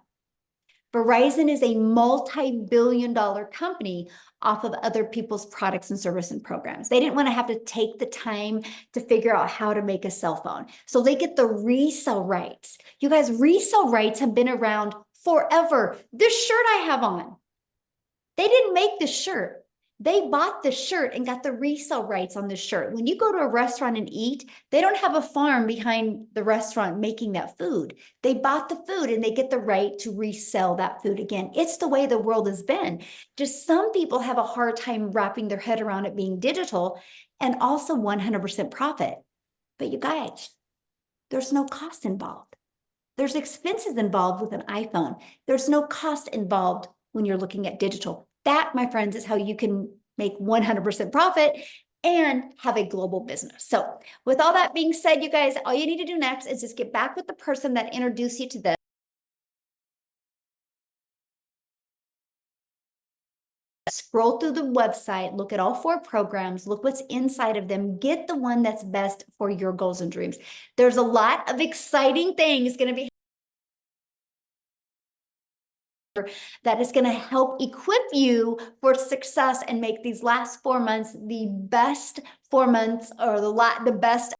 Verizon is a multi-billion-dollar company off of other people's products and services and programs. They didn't want to have to take the time to figure out how to make a cell phone. So they get the resale rights. You guys, resale rights have been around forever. This shirt I have on, they didn't make the shirt. They bought the shirt and got the resale rights on the shirt. When you go to a restaurant and eat, they don't have a farm behind the restaurant making that food. They bought the food and they get the right to resell that food again. It's the way the world has been. Just some people have a hard time wrapping their head around it being digital and also 100% profit. But you guys, there's no cost involved. There's expenses involved with an iPhone. There's no cost involved when you're looking at digital. That, my friends, is how you can make 100% profit and have a global business. So with all that being said, you guys, all you need to do next is just get back with the person that introduced you to this. Scroll through the website, look at all 4 programs, look what's inside of them, get the one that's best for your goals and dreams. There's a lot of exciting things going to be that is going to help equip you for success and make these last 4 months the best 4 months, or the best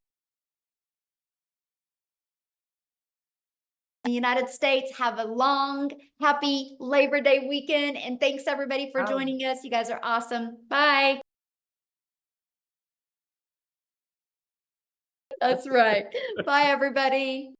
in the United States. Have a long, happy Labor Day weekend. And thanks everybody for joining us. You guys are awesome. Bye. That's right. Bye, everybody.